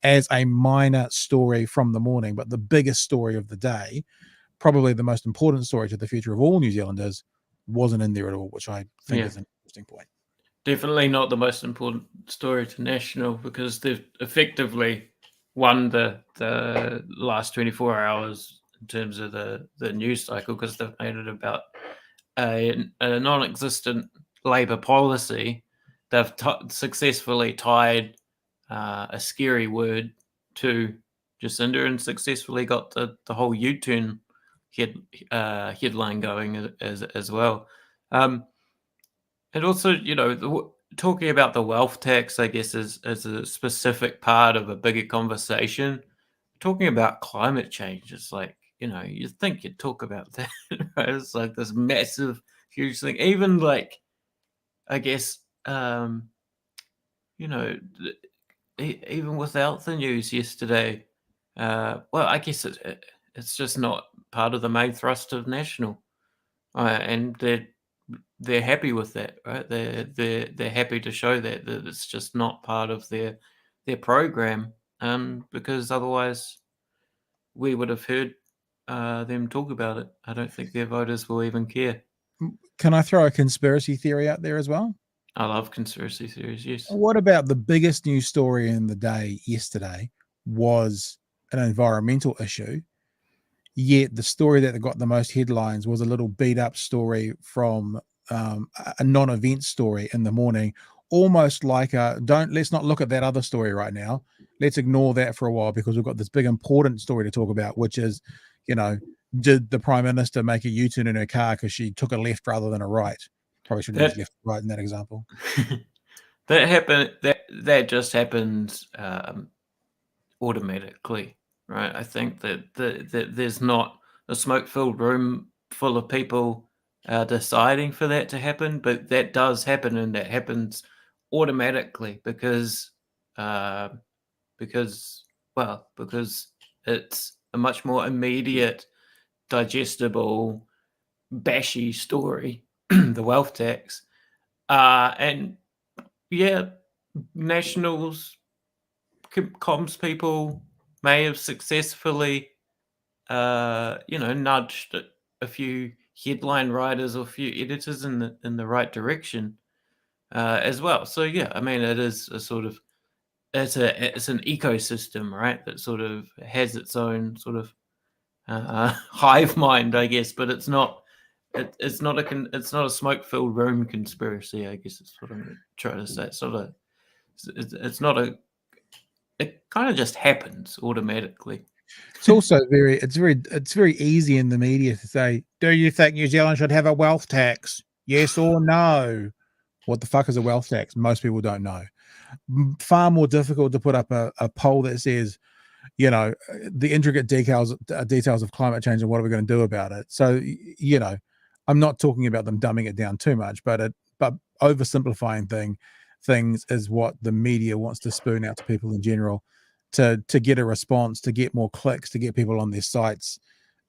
as a minor story from the morning, but the biggest story of the day, probably the most important story to the future of all New Zealanders, wasn't in there at all, which I think is an interesting point. Definitely not the most important story to National, because they've effectively won the last 24 hours in terms of the news cycle, because they've made it about a non-existent Labour policy. They've successfully tied a scary word to Jacinda and successfully got the whole U-turn headline going as well. And also, talking about the wealth tax, I guess, is a specific part of a bigger conversation. Talking about climate change, it's like, you think you'd talk about that, right? It's like this massive, huge thing. Even like, I guess, even without the news yesterday, well, I guess it's just not part of the main thrust of National, and they're happy with that, right? They're happy to show that it's just not part of their program, because otherwise we would have heard them talk about it. I don't think their voters will even care. Can I throw a conspiracy theory out there as well? I love conspiracy theories, yes. What about the biggest news story in the day yesterday was an environmental issue, yet the story that got the most headlines was a little beat up story from a non-event story in the morning, almost like let's not look at that other story right now. Let's ignore that for a while because we've got this big important story to talk about, which is, did the Prime Minister make a U-turn in her car because she took a left rather than a right? Probably should have used left right in that example. That happened. That just happens automatically, right? I think that there's not a smoke-filled room full of people deciding for that to happen, but that does happen, and that happens automatically because it's a much more immediate, digestible, bashy story, the wealth tax, and yeah, Nationals comms people may have successfully, nudged a few headline writers or a few editors in the right direction as well. So yeah, I mean, it is a sort of it's an ecosystem, right? That sort of has its own sort of hive mind, I guess, but it's not. It's not a smoke-filled room conspiracy. I guess it's what I'm trying to say. It's not a. It kind of just happens automatically. It's also it's very easy in the media to say, do you think New Zealand should have a wealth tax? Yes or no? What the fuck is a wealth tax? Most people don't know. Far more difficult to put up a poll that says, the intricate details of climate change and what are we going to do about it. So, I'm not talking about them dumbing it down too much, but oversimplifying things is what the media wants to spoon out to people in general to get a response, to get more clicks, to get people on their sites.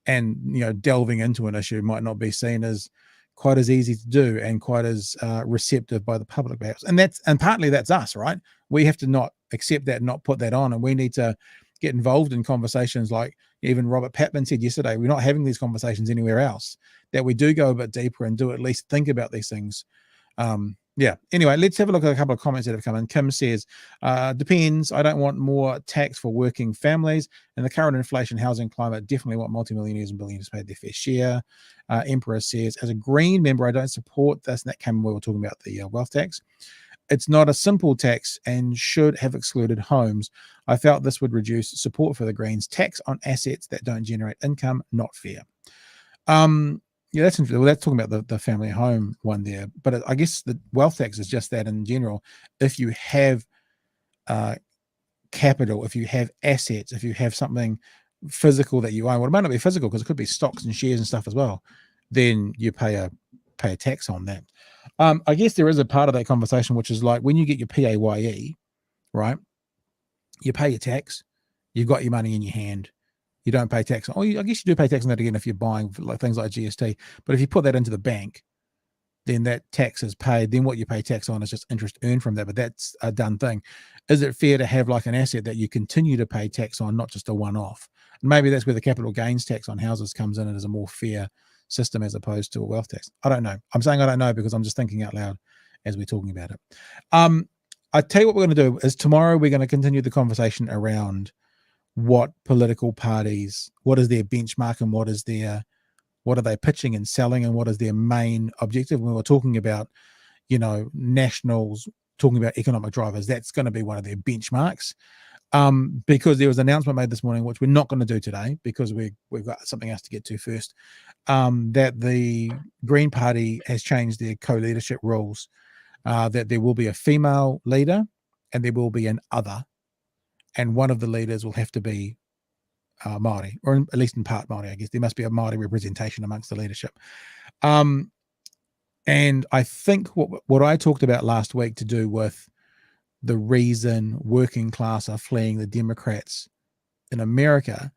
And delving into an issue might not be seen as quite as easy to do and quite as receptive by the public, perhaps. And partly that's us, right? We have to not accept that, not put that on, and we need to get involved in conversations like even Robert Patman said yesterday. We're not having these conversations anywhere else, that we do go a bit deeper and do at least think about these things. Anyway, let's have a look at a couple of comments that have come in. Kim says, depends. I don't want more tax for working families. In the current inflation housing climate, definitely want multimillionaires and billionaires to pay their fair share. Emperor says, as a Green member, I don't support this. And that came when we were talking about the wealth tax. It's not a simple tax and should have excluded homes. I felt this would reduce support for the Greens. Tax on assets that don't generate income, not fair. That's interesting. Well, that's talking about the family home one there. But I guess the wealth tax is just that in general. If you have capital, if you have assets, if you have something physical that you own, well, it might not be physical because it could be stocks and shares and stuff as well, then you pay a tax on that. I guess there is a part of that conversation, which is like when you get your PAYE, right? You pay your tax, you've got your money in your hand. You don't pay tax. I guess you do pay tax on that again if you're buying things like GST. But if you put that into the bank, then that tax is paid. Then what you pay tax on is just interest earned from that. But that's a done thing. Is it fair to have like an asset that you continue to pay tax on, not just a one-off? Maybe that's where the capital gains tax on houses comes in and is a more fair system as opposed to a wealth tax. I don't know. I'm saying I don't know because I'm just thinking out loud as we're talking about it. I tell you what we're going to do is tomorrow we're going to continue the conversation around what political parties, what is their benchmark and what are they pitching and selling and what is their main objective. When we're talking about, Nationals, talking about economic drivers, that's going to be one of their benchmarks. because there was an announcement made this morning, which we're not going to do today because we've got something else to get to first, that the Green Party has changed their co-leadership rules, that there will be a female leader and there will be an other, and one of the leaders will have to be Māori, or at least in part Māori, I guess. There must be a Māori representation amongst the leadership. And I think what I talked about last week to do with the reason working class are fleeing the Democrats in America,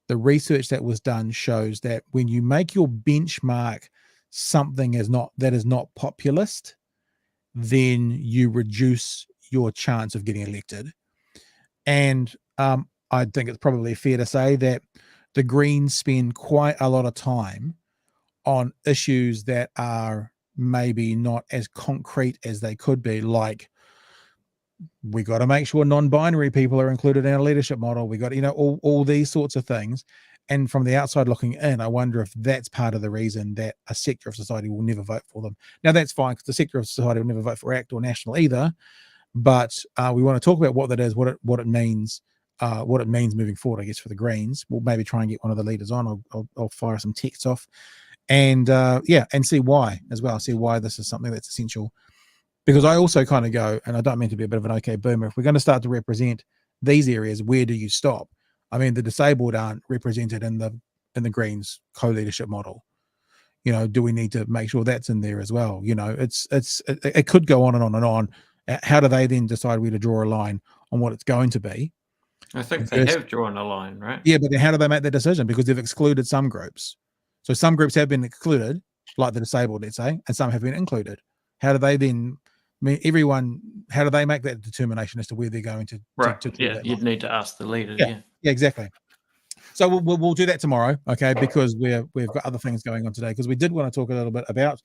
the research that was done shows that when you make your benchmark something that is not populist, then you reduce your chance of getting elected. And I think it's probably fair to say that the Greens spend quite a lot of time on issues that are maybe not as concrete as they could be, like we got to make sure non-binary people are included in our leadership model. We got, all these sorts of things. And from the outside looking in, I wonder if that's part of the reason that a sector of society will never vote for them. Now, that's fine because the sector of society will never vote for ACT or National either. But we want to talk about what that is, what it means moving forward, I guess, for the Greens. We'll maybe try and get one of the leaders on. I'll fire some texts off, and and see why as well. See why this is something that's essential. Because I also kind of go, and I don't mean to be a bit of an okay boomer, if we're going to start to represent these areas, where do you stop? I mean, the disabled aren't represented in the Greens co-leadership model. Do we need to make sure that's in there as well? It could go on and on and on. How do they then decide where to draw a line on what it's going to be? I think they have drawn a line, right? Yeah, but then how do they make that decision? Because they've excluded some groups. So some groups have been excluded, like the disabled, let's say, and some have been included. How do they then? How do they make that determination as to where they're going to? Right. To you'd need to ask the leader. Yeah, exactly. So we'll do that tomorrow, okay? Because we've got other things going on today. Because we did want to talk a little bit about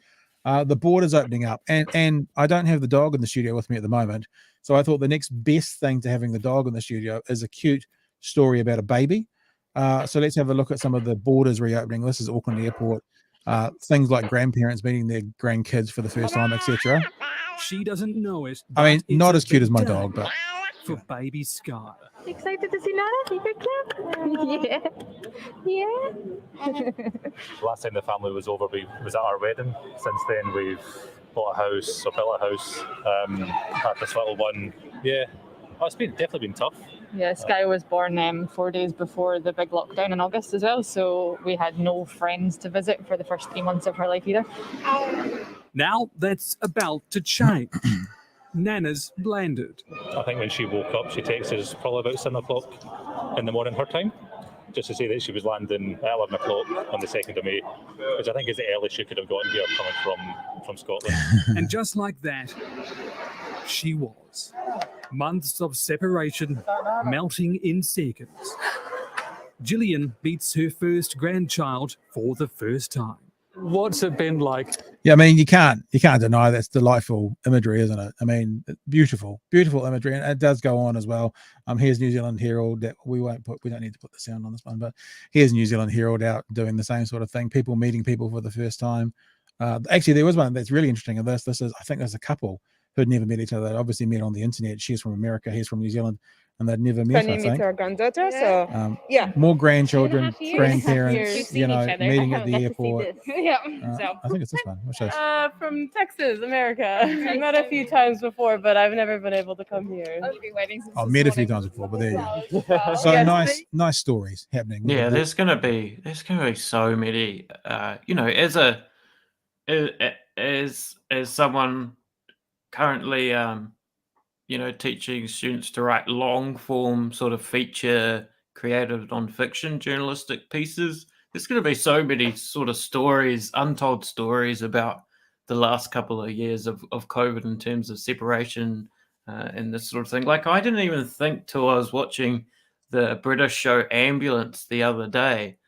the borders opening up, and I don't have the dog in the studio with me at the moment, so I thought the next best thing to having the dog in the studio is a cute story about a baby. So let's have a look at some of the borders reopening. This is Auckland Airport. Things like grandparents meeting their grandkids for the first time, etc. She doesn't know it. I mean, not as cute as my dog, but for baby Sky. Excited to see Nana? Yeah. Yeah. Last time the family was over was at our wedding. Since then, we've bought a house or built a house. Had this little one. Yeah, it's definitely been tough. Yeah, Sky was born 4 days before the big lockdown in August as well, so we had no friends to visit for the first 3 months of her life either. Now that's about to change. Nana's landed. I think when she woke up, she texted us probably about 7 o'clock in the morning her time, just to say that she was landing at 11 o'clock on the 2nd of May, which I think is the earliest she could have gotten here coming from Scotland. And just like that, she was. Months of separation melting in seconds. Gillian meets her first grandchild for the first time. What's it been like? Yeah, I mean, you can't deny that's delightful imagery, isn't it? I mean, beautiful imagery, and it does go on as well. Here's New Zealand Herald. That we don't need to put the sound on this one, but here's New Zealand Herald out doing the same sort of thing. People meeting people for the first time. Actually, there was one that's really interesting. And this is, I think, there's a couple who'd never met each other. They obviously met on the internet. She's from America, he's from New Zealand, and they'd never met. I think. Our granddaughter, so more grandchildren, grandparents, meeting at the airport. Yeah. I think it's this one. What's this? From Texas, America. I've met a few times before, but I've never been able to come here. I've met a few times before, but there you go. So nice stories happening. Yeah, there's gonna be so many. As someone currently teaching students to write long form sort of feature creative non-fiction journalistic pieces, there's going to be so many sort of stories, untold stories about the last couple of years of COVID in terms of separation and this sort of thing. Like, I didn't even think till I was watching the British show Ambulance the other day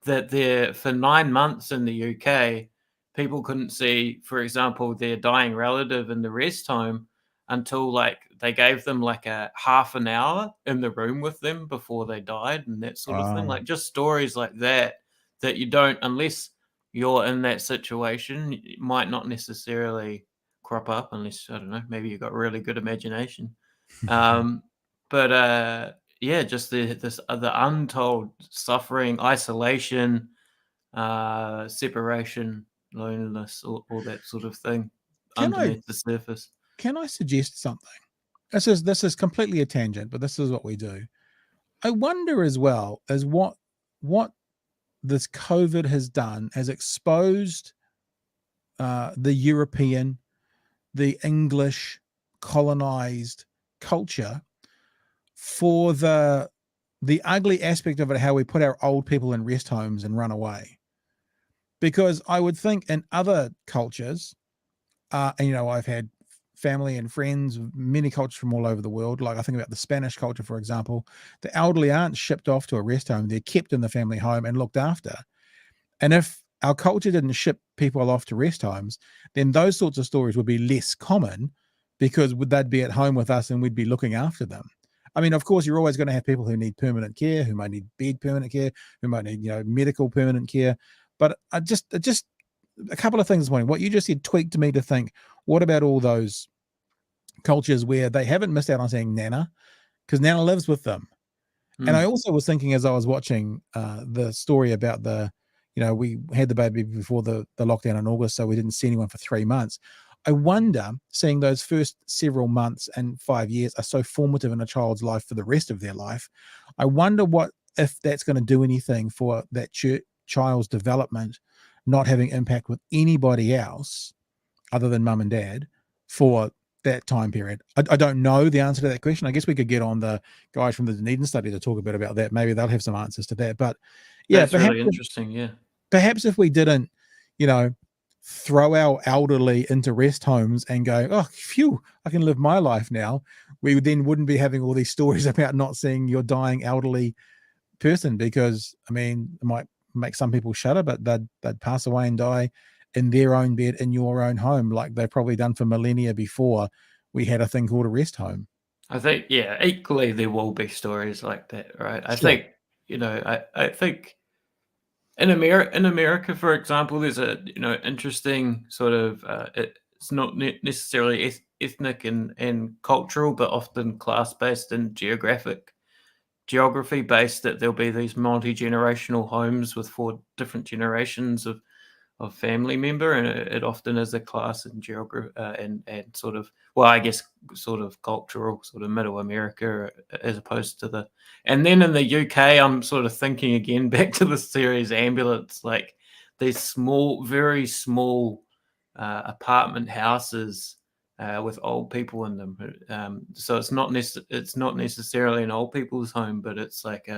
that there, for 9 months in the UK, people couldn't see, for example, their dying relative in the rest home until they gave them a half an hour in the room with them before they died and that sort of thing. Like, just stories like that you don't, unless you're in that situation, it might not necessarily crop up unless, I don't know, maybe you've got really good imagination. But just the untold suffering, isolation, separation, loneliness, all that sort of thing underneath the surface. Can I suggest something? This is completely a tangent, but this is what we do. I wonder as well as what this COVID has done, has exposed the European, the English colonized culture for the ugly aspect of it, how we put our old people in rest homes and run away. Because I would think in other cultures, and I've had family and friends, many cultures from all over the world. Like I think about the Spanish culture, for example, the elderly aren't shipped off to a rest home. They're kept in the family home and looked after. And if our culture didn't ship people off to rest homes, then those sorts of stories would be less common because they'd be at home with us and we'd be looking after them. I mean, of course, you're always going to have people who need permanent care, who might need bed permanent care, who might need, medical permanent care. But just a couple of things this morning. What you just said tweaked me to think, what about all those cultures where they haven't missed out on saying Nana because Nana lives with them? And I also was thinking as I was watching the story about we had the baby before the lockdown in August, so we didn't see anyone for 3 months. I wonder, seeing those first several months and 5 years are so formative in a child's life for the rest of their life, I wonder if that's going to do anything for that child's development, not having impact with anybody else other than mum and dad for that time period. I don't know the answer to that question. I guess we could get on the guys from the Dunedin study to talk a bit about that. Maybe they'll have some answers to that. But yeah, that's really interesting. Yeah. Perhaps if we didn't, throw our elderly into rest homes and go, oh, phew, I can live my life now, we then wouldn't be having all these stories about not seeing your dying elderly person, because, I mean, it might make some people shudder, but they'd pass away and die in their own bed in your own home, like they've probably done for millennia before we had a thing called a rest home. I think, equally there will be stories like that, right? I think, I think in America, for example, there's a interesting sort of it's not necessarily ethnic and cultural, but often class based and geography based. That there'll be these multi-generational homes with 4 different generations of family member, and it often is a class and geography and sort of, well, I guess sort of cultural, sort of middle America, as opposed to and then in the UK, I'm sort of thinking again back to the series Ambulance, like these small, very small apartment houses with old people in them. So it's not necessarily an old people's home, but it's like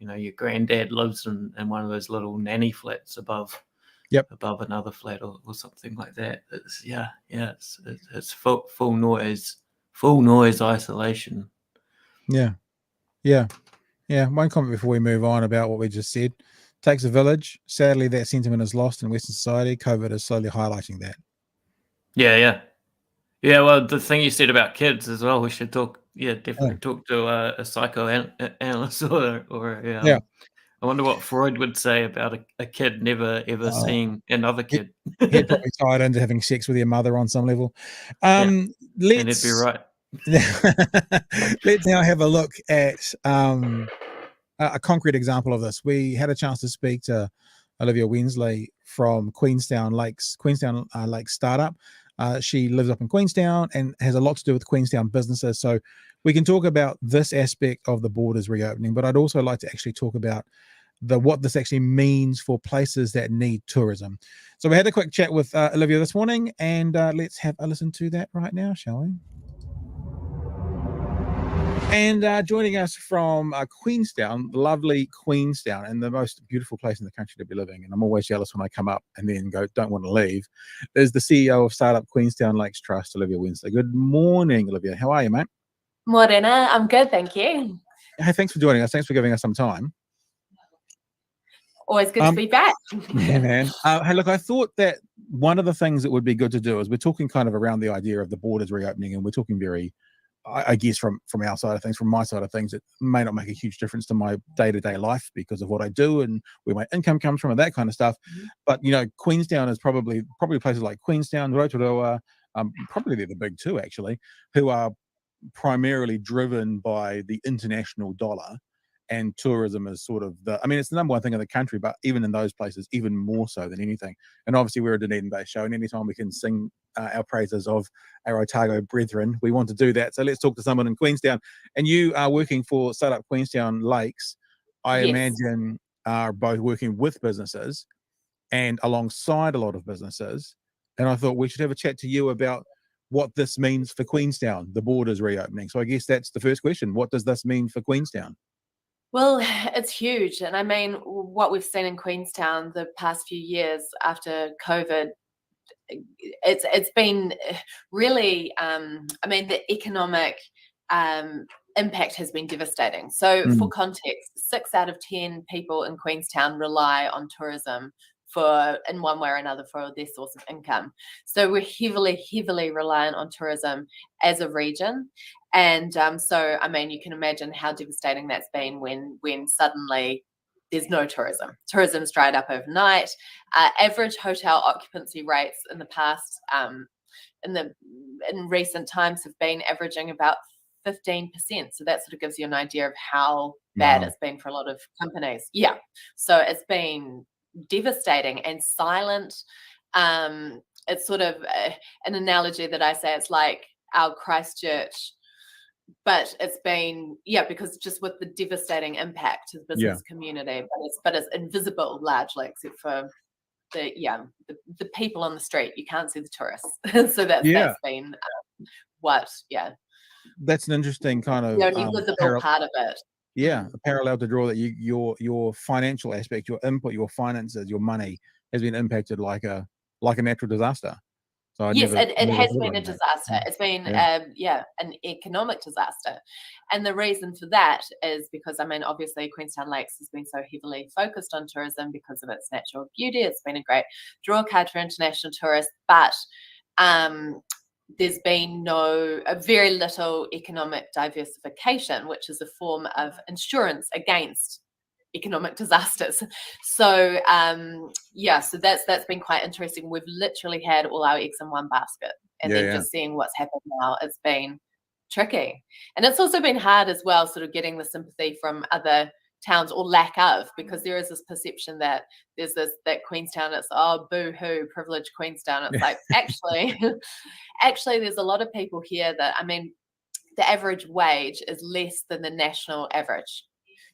your granddad lives in one of those little nanny flats above another flat or something like that. It's full noise isolation. Yeah. One comment before we move on about what we just said. Takes a village. Sadly, that sentiment is lost in Western society. COVID is slowly highlighting that. Yeah. Well, the thing you said about kids as well, we should talk. Yeah, definitely talk to a psychoanalyst or I wonder what Freud would say about a kid never ever seeing another kid. He'd probably tie it into having sex with your mother on some level. And he'd be right. Let's now have a look at a concrete example of this. We had a chance to speak to Olivia Wensley from Queenstown Lakes Startup. She lives up in Queenstown and has a lot to do with Queenstown businesses. So we can talk about this aspect of the borders reopening, but I'd also like to actually talk about what this actually means for places that need tourism. So we had a quick chat with Olivia this morning, and let's have a listen to that right now, shall we? And joining us from Queenstown, lovely Queenstown, and the most beautiful place in the country to be living, and I'm always jealous when I come up and then don't want to leave, is the CEO of Startup Queenstown Lakes Trust, Olivia Wensley. Good morning, Olivia. How are you, mate? Morena, I'm good, thank you. Hey, thanks for joining us. Thanks for giving us some time. Always good to be back. Yeah, man. Hey, look, I thought that one of the things that would be good to do is we're talking kind of around the idea of the borders reopening, and we're talking very, I guess from our side of things, from my side of things, it may not make a huge difference to my day-to-day life because of what I do and where my income comes from and that kind of stuff. But, Queenstown is probably places like Queenstown, Rotorua, probably they're the big two, actually, who are primarily driven by the international dollar, and tourism is sort of I mean, it's the number one thing in the country, but even in those places, even more so than anything. And obviously, we're a Dunedin-based show, and anytime we can sing our praises of our Otago brethren, we want to do that. So let's talk to someone in Queenstown. And you are working for Startup Queenstown Lakes. I imagine are both working with businesses and alongside a lot of businesses. And I thought we should have a chat to you about what this means for Queenstown, the borders reopening. So I guess that's the first question. What does this mean for Queenstown? Well, it's huge. And I mean, what we've seen in Queenstown the past few years after COVID, it's been really, I mean, the economic impact has been devastating. So for context, 6 out of 10 people in Queenstown rely on tourism in one way or another for their source of income. So we're heavily reliant on tourism as a region. And so, I mean, you can imagine how devastating that's been when suddenly there's no tourism. Tourism's dried up overnight. Average hotel occupancy rates in the past, in recent times, have been averaging about 15%. So that sort of gives you an idea of how bad it's been for a lot of companies. Yeah. So it's been devastating and silent. It's sort of an analogy that I say, it's like our Christchurch, but it's been because just with the devastating impact to the business community, but it's invisible largely, except for the people on the street. You can't see the tourists. So that's been that's an interesting kind of the only visible part of it. A parallel to draw that your financial aspect, your input, your finances, your money has been impacted like a natural disaster. So it has been a disaster. It's been an economic disaster. And the reason for that is because, I mean, obviously Queenstown Lakes has been so heavily focused on tourism because of its natural beauty. It's been a great draw card for international tourists, but there's been very little economic diversification, which is a form of insurance against economic disasters. So so that's been quite interesting. We've literally had all our eggs in one basket, and then just seeing what's happened now, it's been tricky. And it's also been hard as well, sort of getting the sympathy from other towns, or lack of, because there is this perception that that Queenstown, it's boo-hoo, privileged Queenstown. It's like actually there's a lot of people here that, I mean, the average wage is less than the national average.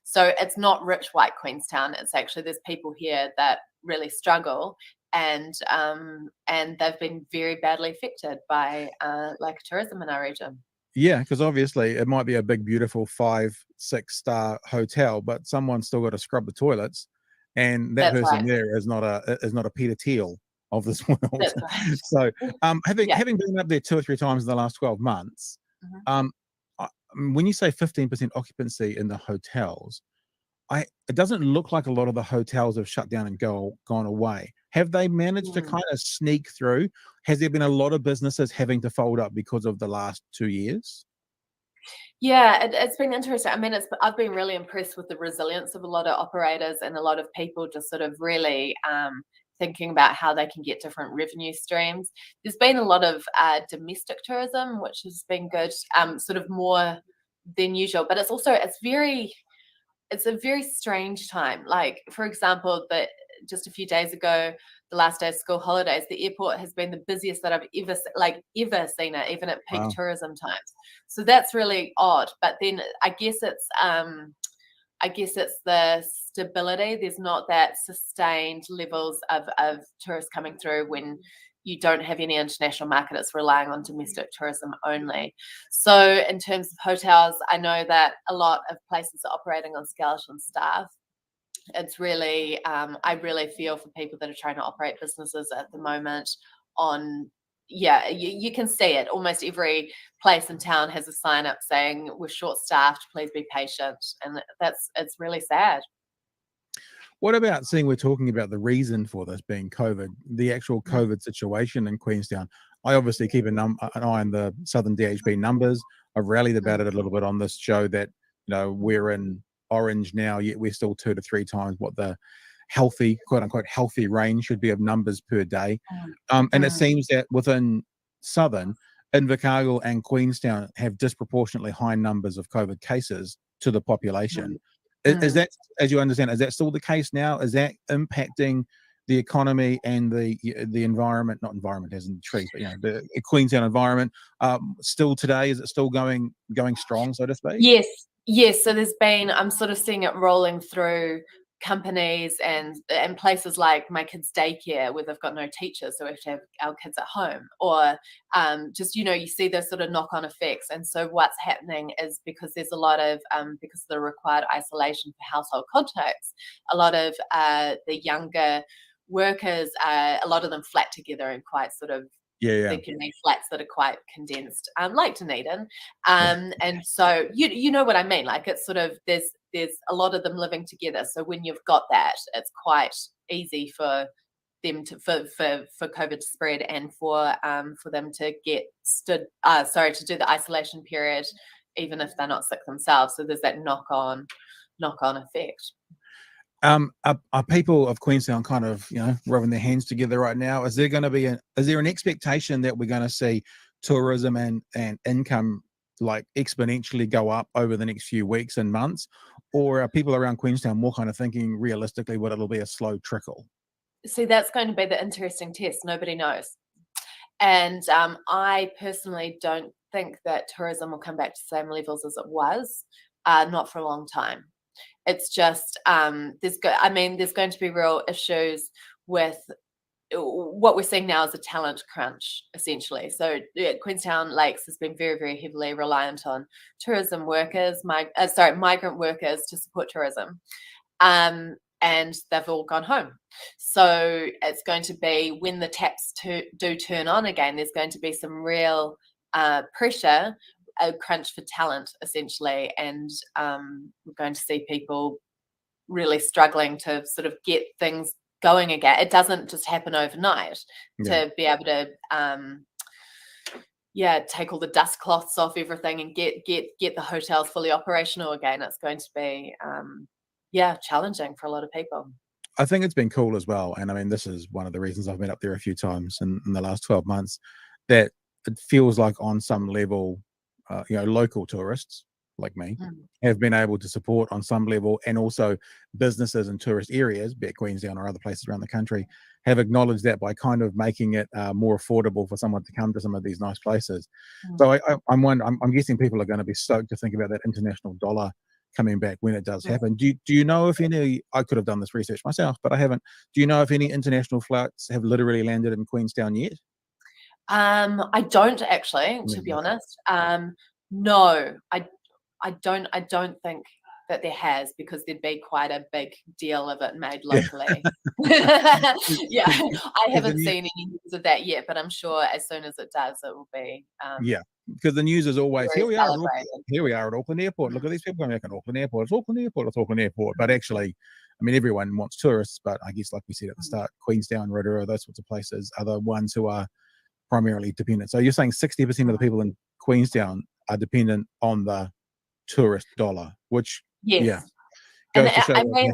So it's not rich white Queenstown. It's actually, there's people here that really struggle, and they've been very badly affected by lack of tourism in our region. Yeah, because obviously it might be a big, beautiful 5-6 star hotel, but someone's still got to scrub the toilets, and that person there is not a Peter Thiel of this world. That's right. So, having been up there 2 or 3 times in the last 12 months, when you say 15% occupancy in the hotels, it doesn't look like a lot of the hotels have shut down and gone away. Have they managed to kind of sneak through? Has there been a lot of businesses having to fold up because of the last 2 years? Yeah, it's been interesting. I mean, I've been really impressed with the resilience of a lot of operators, and a lot of people just sort of really thinking about how they can get different revenue streams. There's been a lot of domestic tourism, which has been good, sort of more than usual. But it's a very strange time. Like, for example, just a few days ago, the last day of school holidays, the airport has been the busiest that I've ever seen it, even at peak tourism times. So that's really odd. But then I guess it's the stability. There's not that sustained levels of tourists coming through when you don't have any international market. It's relying on domestic tourism only. So in terms of hotels, I know that a lot of places are operating on skeleton staff. It's really, I really feel for people that are trying to operate businesses at the moment you can see it. Almost every place in town has a sign up saying, "We're short-staffed, please be patient." And it's really sad. What about we're talking about the reason for this being COVID, the actual COVID situation in Queenstown? I obviously keep an eye on the Southern DHB numbers. I've rallied about it a little bit on this show that, we're in orange now, yet we're still 2 to 3 times what the healthy, quote unquote, healthy range should be of numbers per day. And it seems that within Southern, Invercargill and Queenstown have disproportionately high numbers of COVID cases to the population. Is that, as you understand, is that still the case now? Is that impacting the economy and the environment, not environment as in trees, but the Queenstown environment still today? Is it still going strong, so to speak? Yes. So there's been, I'm sort of seeing it rolling through companies and places like my kids' daycare where they've got no teachers, so we have to have our kids at home, or just you see those sort of knock-on effects. And so what's happening is, because there's a lot of because of the required isolation for household contacts, a lot of the younger workers, a lot of them flat together in quite sort of there can be flats that are quite condensed, like Dunedin, and so you know what I mean. Like, it's sort of there's a lot of them living together. So when you've got that, it's quite easy for them to for COVID to spread, and for them to get to do the isolation period, even if they're not sick themselves. So there's that knock-on effect. Are people of Queenstown kind of rubbing their hands together right now? Is there an expectation that we're going to see tourism and income like exponentially go up over the next few weeks and months, or are people around Queenstown more kind of thinking realistically what it'll be a slow trickle? See, that's going to be the interesting test. Nobody knows, and I personally don't think that tourism will come back to the same levels as it was, not for a long time. It's just there's going to be real issues with what we're seeing now is a talent crunch, essentially. So Queenstown Lakes has been very, very heavily reliant on tourism workers, migrant workers to support tourism, and they've all gone home. So it's going to be, when the taps do turn on again, there's going to be some real pressure, a crunch for talent, essentially, and we're going to see people really struggling to sort of get things going again. It doesn't just happen overnight to be able to take all the dust cloths off everything and get the hotels fully operational again. It's going to be challenging for a lot of people. I think it's been cool as well, and I mean, this is one of the reasons I've been up there a few times in the last 12 months, that it feels like on some level local tourists like me have been able to support on some level, and also businesses in tourist areas, be it Queenstown or other places around the country, have acknowledged that by kind of making it more affordable for someone to come to some of these nice places. So I'm guessing people are going to be stoked to think about that international dollar coming back when it does happen. Do you know if any? I could have done this research myself, but I haven't. Do you know if any international flights have literally landed in Queenstown yet? I don't actually, to be honest. No, I don't think that there has, because there'd be quite a big deal of it made locally. I haven't seen any news of that yet, but I'm sure as soon as it does, it will be. Because the news is always, here we are at Auckland Airport. Look at these people coming back at Auckland Airport. It's Auckland Airport. It's Auckland Airport. But actually, I mean, everyone wants tourists, but I guess, like we said at the start, Queenstown, Rotorua, those sorts of places are the ones who are primarily dependent. So you're saying 60% of the people in Queenstown are dependent on the tourist dollar, which goes to show I mean,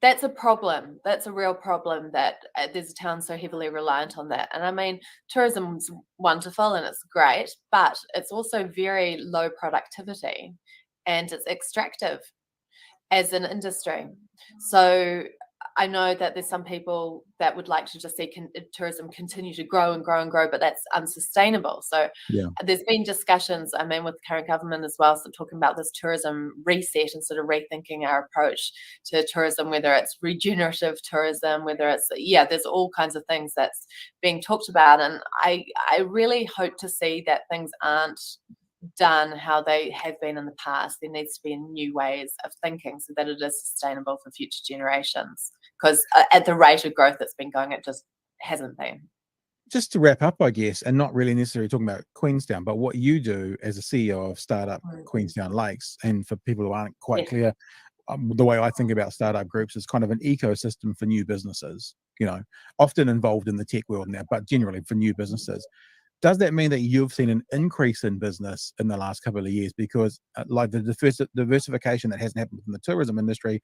that's a problem. That's a real problem, that there's a town so heavily reliant on that. And I mean, tourism's wonderful and it's great, but it's also very low productivity and it's extractive as an industry. So I know that there's some people that would like to just see tourism continue to grow and grow and grow, but that's unsustainable. So there's been discussions, I mean, with the current government as well, so talking about this tourism reset and sort of rethinking our approach to tourism, whether it's regenerative tourism, whether it's, there's all kinds of things that's being talked about. And I really hope to see that things aren't done how they have been in the past. There needs to be new ways of thinking so that it is sustainable for future generations, because at the rate of growth that's been going, it just hasn't been. Just to wrap up, I guess, and not really necessarily talking about Queenstown, but what you do as a CEO of startup Queenstown Lakes, and for people who aren't quite clear, the way I think about startup groups is kind of an ecosystem for new businesses, often involved in the tech world now, but generally for new businesses. Does that mean that you've seen an increase in business in the last couple of years? Because like the diversification that hasn't happened in the tourism industry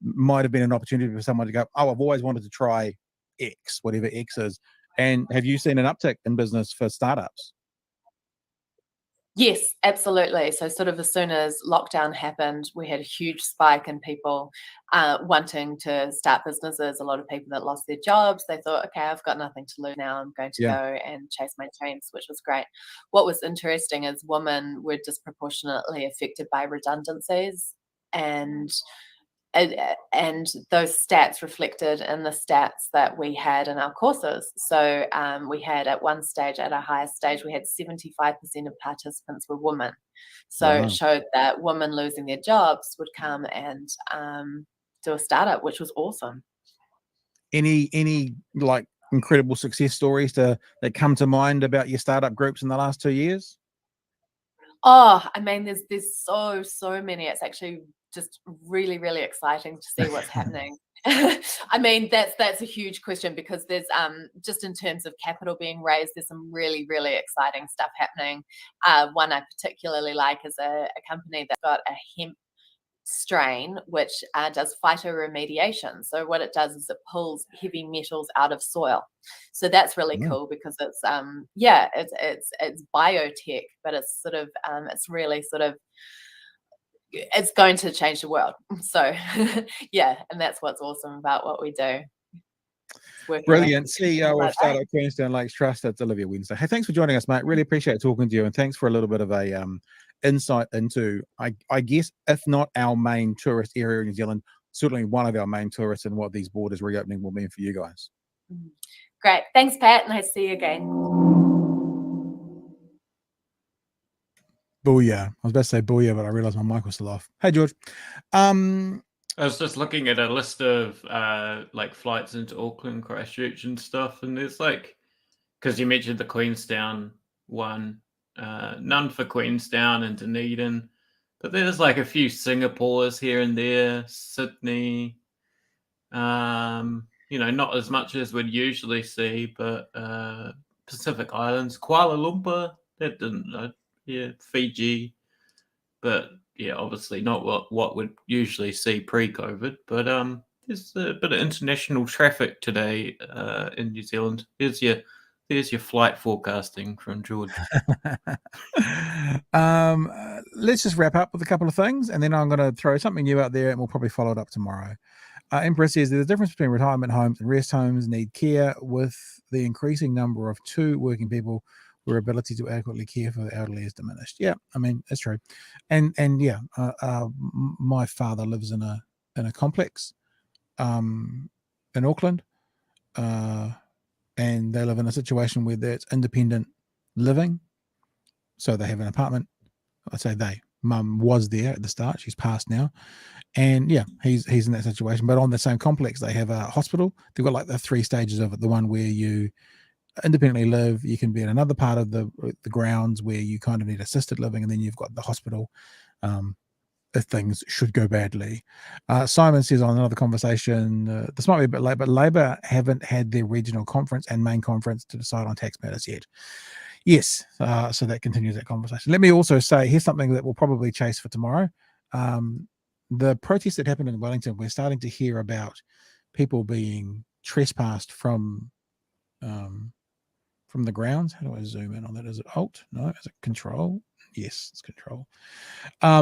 might have been an opportunity for someone to go, oh, I've always wanted to try X, whatever X is. And have you seen an uptick in business for startups? Yes, absolutely. So sort of as soon as lockdown happened, we had a huge spike in people wanting to start businesses. A lot of people that lost their jobs, they thought, okay, I've got nothing to lose now. I'm going to Yeah. go and chase my dreams, which was great. What was interesting is women were disproportionately affected by redundancies, and those stats reflected in the stats that we had in our courses. So we had at one stage, at our highest stage, we had 75% of participants were women. So Wow. it showed that women losing their jobs would come and do a startup, which was awesome. Any like incredible success stories that come to mind about your startup groups in the last 2 years? Oh, I mean, there's so many. It's actually just really, really exciting to see what's happening. I mean, that's a huge question, because there's just in terms of capital being raised, there's some really, really exciting stuff happening. One I particularly like is a company that's got a hemp strain which does phytoremediation. So what it does is it pulls heavy metals out of soil. So that's really cool, because it's it's biotech, but it's sort of it's really sort of, it's going to change the world. So yeah, and that's what's awesome about what we do. Brilliant. CEO of Startup Queenstown Lakes Trust, that's Olivia Wednesday. Hey, thanks for joining us, mate. Really appreciate talking to you, and thanks for a little bit of a insight into, I guess, if not our main tourist area in New Zealand, certainly one of our main tourists, and what these borders reopening will mean for you guys. Great. Thanks, Pat. Nice to see you again. Booyah. I was about to say booyah, but I realized my mic was still off. Hey, George. I was just looking at a list of like flights into Auckland, Christchurch and stuff, and there's like, because you mentioned the Queenstown one, none for Queenstown and Dunedin, but there's like a few Singapores here and there, Sydney, you know, not as much as we'd usually see, but Pacific Islands, Kuala Lumpur, that didn't, Fiji, but yeah, obviously not what we'd usually see pre-COVID, but there's a bit of international traffic today in New Zealand. There's your flight forecasting from George. Let's just wrap up with a couple of things, and then I'm going to throw something new out there, and we'll probably follow it up tomorrow. Empress says there's a difference between retirement homes and rest homes need care, with the increasing number of 2 working people where ability to adequately care for the elderly is diminished. Yeah, I mean, that's true. And yeah, my father lives in a complex in Auckland, and they live in a situation where it's independent living. So they have an apartment. I say they. Mum was there at the start. She's passed now. And yeah, he's in that situation. But on the same complex, they have a hospital. They've got like the 3 stages of it. The one where you independently live, you can be in another part of the grounds where you kind of need assisted living, and then you've got the hospital if things should go badly. Simon says on another conversation, this might be a bit late, but Labor haven't had their regional conference and main conference to decide on tax matters yet. Yes, so that continues that conversation. Let me also say, here's something that we'll probably chase for tomorrow. The protest that happened in Wellington, we're starting to hear about people being trespassed from the grounds. How do I zoom in on that? Is it Alt? No. Is it Control? Yes, it's Control.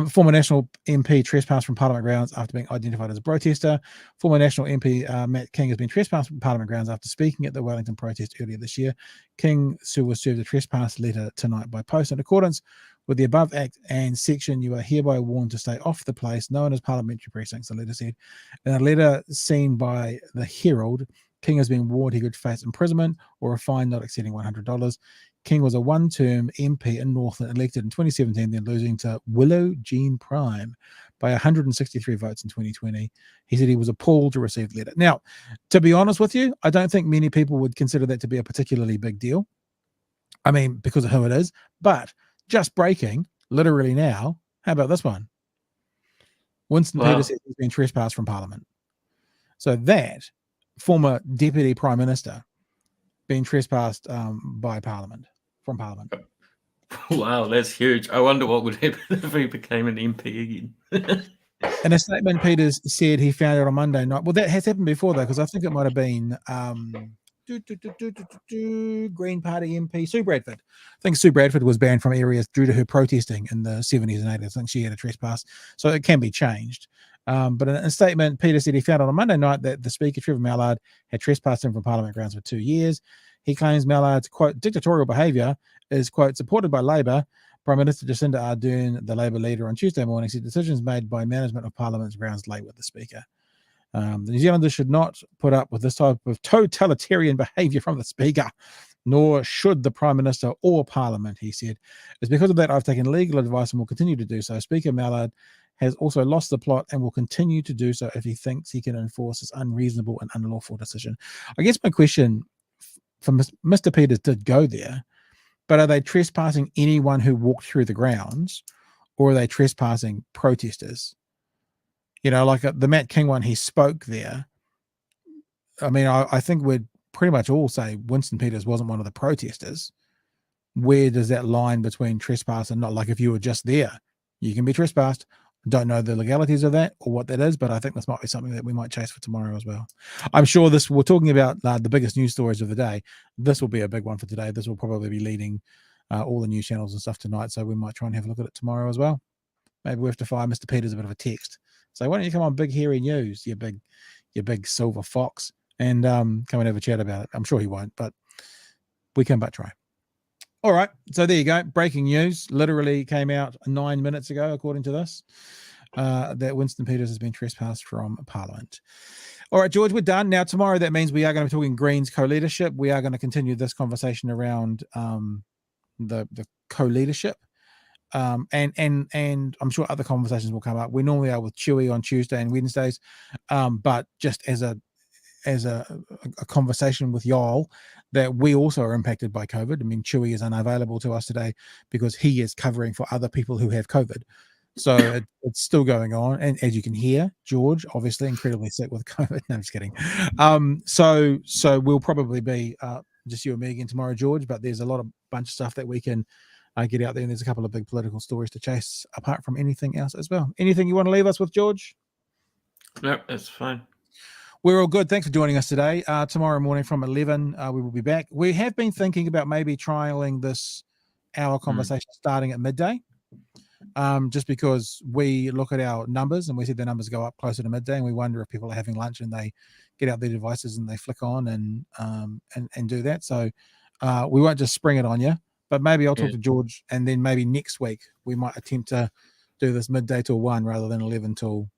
Former National MP trespassed from Parliament grounds after being identified as a protester. Former National MP Matt King has been trespassed from Parliament grounds after speaking at the Wellington protest earlier this year. King was served a trespass letter tonight by post. In accordance with the above act and section, you are hereby warned to stay off the place known as Parliamentary Precincts, the letter said. In a letter seen by the Herald, King has been warned he could face imprisonment or a fine not exceeding $100. King was a 1-term MP in Northland, elected in 2017, then losing to Willow Jean Prime by 163 votes in 2020. He said he was appalled to receive the letter. Now, to be honest with you, I don't think many people would consider that to be a particularly big deal. I mean, because of who it is, but just breaking, literally now, how about this one? Winston Peters says he's been trespassed from Parliament. So that former Deputy Prime Minister being trespassed by Parliament, from Parliament. Wow, that's huge. I wonder what would happen if he became an MP again. In a statement, Peters said he found out on Monday night. Well, that has happened before, though, because I think it might have been Green Party MP Sue Bradford. I think Sue Bradford was banned from areas due to her protesting in the 70s and 80s. I think she had a trespass, so it can be changed. But in a statement, Peter said he found on a Monday night that the Speaker, Trevor Mallard, had trespassed him from Parliament grounds for 2 years. He claims Mallard's, quote, dictatorial behaviour is, quote, supported by Labour. Prime Minister Jacinda Ardern, the Labour leader, on Tuesday morning said decisions made by management of Parliament's grounds lay with the Speaker. The New Zealanders should not put up with this type of totalitarian behaviour from the Speaker, nor should the Prime Minister or Parliament, he said. It's because of that I've taken legal advice and will continue to do so. Speaker Mallard has also lost the plot and will continue to do so if he thinks he can enforce his unreasonable and unlawful decision. I guess my question for Mr. Peters did go there, but are they trespassing anyone who walked through the grounds, or are they trespassing protesters? You know, like the Matt King one, he spoke there. I mean, I think we'd pretty much all say Winston Peters wasn't one of the protesters. Where does that line between trespass and not? Like if you were just there, you can be trespassed. Don't know the legalities of that or what that is, but I think this might be something that we might chase for tomorrow as well. I'm sure we're talking about the biggest news stories of the day. This will be a big one for today. This will probably be leading all the news channels and stuff tonight, so we might try and have a look at it tomorrow as well. Maybe we have to fire Mr. Peters a bit of a text. So why don't you come on Big Hairy News, you big silver fox, and come and have a chat about it. I'm sure he won't, but we can but try. All right, so there you go. Breaking news literally came out 9 minutes ago, according to this, that Winston Peters has been trespassed from Parliament. All right, George, we're done. Now, tomorrow, that means we are going to be talking Greens co-leadership. We are going to continue this conversation around the co-leadership. And I'm sure other conversations will come up. We normally are with Chewy on Tuesday and Wednesdays, but just as a conversation with y'all, that we also are impacted by COVID. I mean, Chewy is unavailable to us today because he is covering for other people who have COVID. So it's still going on. And as you can hear, George, obviously incredibly sick with COVID. No, I'm just kidding. So we'll probably be just you and me again tomorrow, George, but there's a bunch of stuff that we can get out there. And there's a couple of big political stories to chase apart from anything else as well. Anything you want to leave us with, George? No, that's fine. We're all good. Thanks for joining us today. Tomorrow morning from 11, we will be back. We have been thinking about maybe trialing this hour conversation starting at midday, just because we look at our numbers and we see the numbers go up closer to midday, and we wonder if people are having lunch and they get out their devices and they flick on and do that. So we won't just spring it on you, but maybe I'll talk to George, and then maybe next week we might attempt to do this midday till 1 rather than 11 till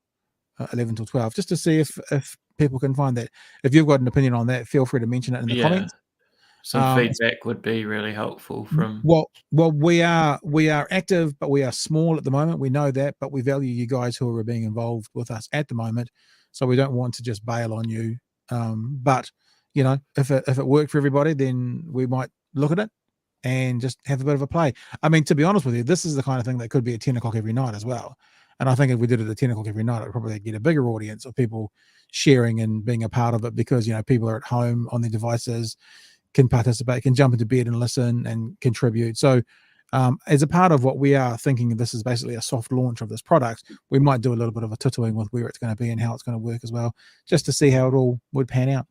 12, just to see if people can find that. If you've got an opinion on that, feel free to mention it in the comments. Some feedback would be really helpful from. Well, we are active, but we are small at the moment. We know that, but we value you guys who are being involved with us at the moment. So we don't want to just bail on you. But you know, if it worked for everybody, then we might look at it and just have a bit of a play. I mean, to be honest with you, this is the kind of thing that could be at 10 o'clock every night as well. And I think if we did it at 10 o'clock every night, it would probably get a bigger audience of people sharing and being a part of it, because, you know, people are at home on their devices, can participate, can jump into bed and listen and contribute. So as a part of what we are thinking, this is basically a soft launch of this product, we might do a little bit of a tutoring with where it's going to be and how it's going to work as well, just to see how it all would pan out.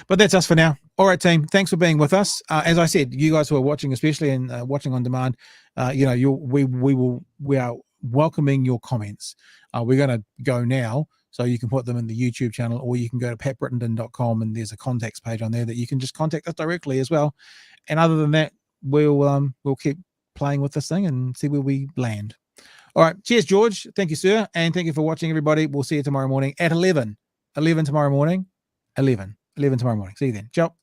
But that's us for now. All right, team. Thanks for being with us. As I said, you guys who are watching, especially and watching on demand, we are welcoming your comments. We're going to go now, so you can put them in the YouTube channel, or you can go to patbrittenden.com and there's a contacts page on there that you can just contact us directly as well. And other than that, we'll keep playing with this thing and see where we land. All right. Cheers, George. Thank you, sir. And thank you for watching, everybody. We'll see you tomorrow morning at 11. 11 tomorrow morning. 11 tomorrow morning. See you then. Ciao.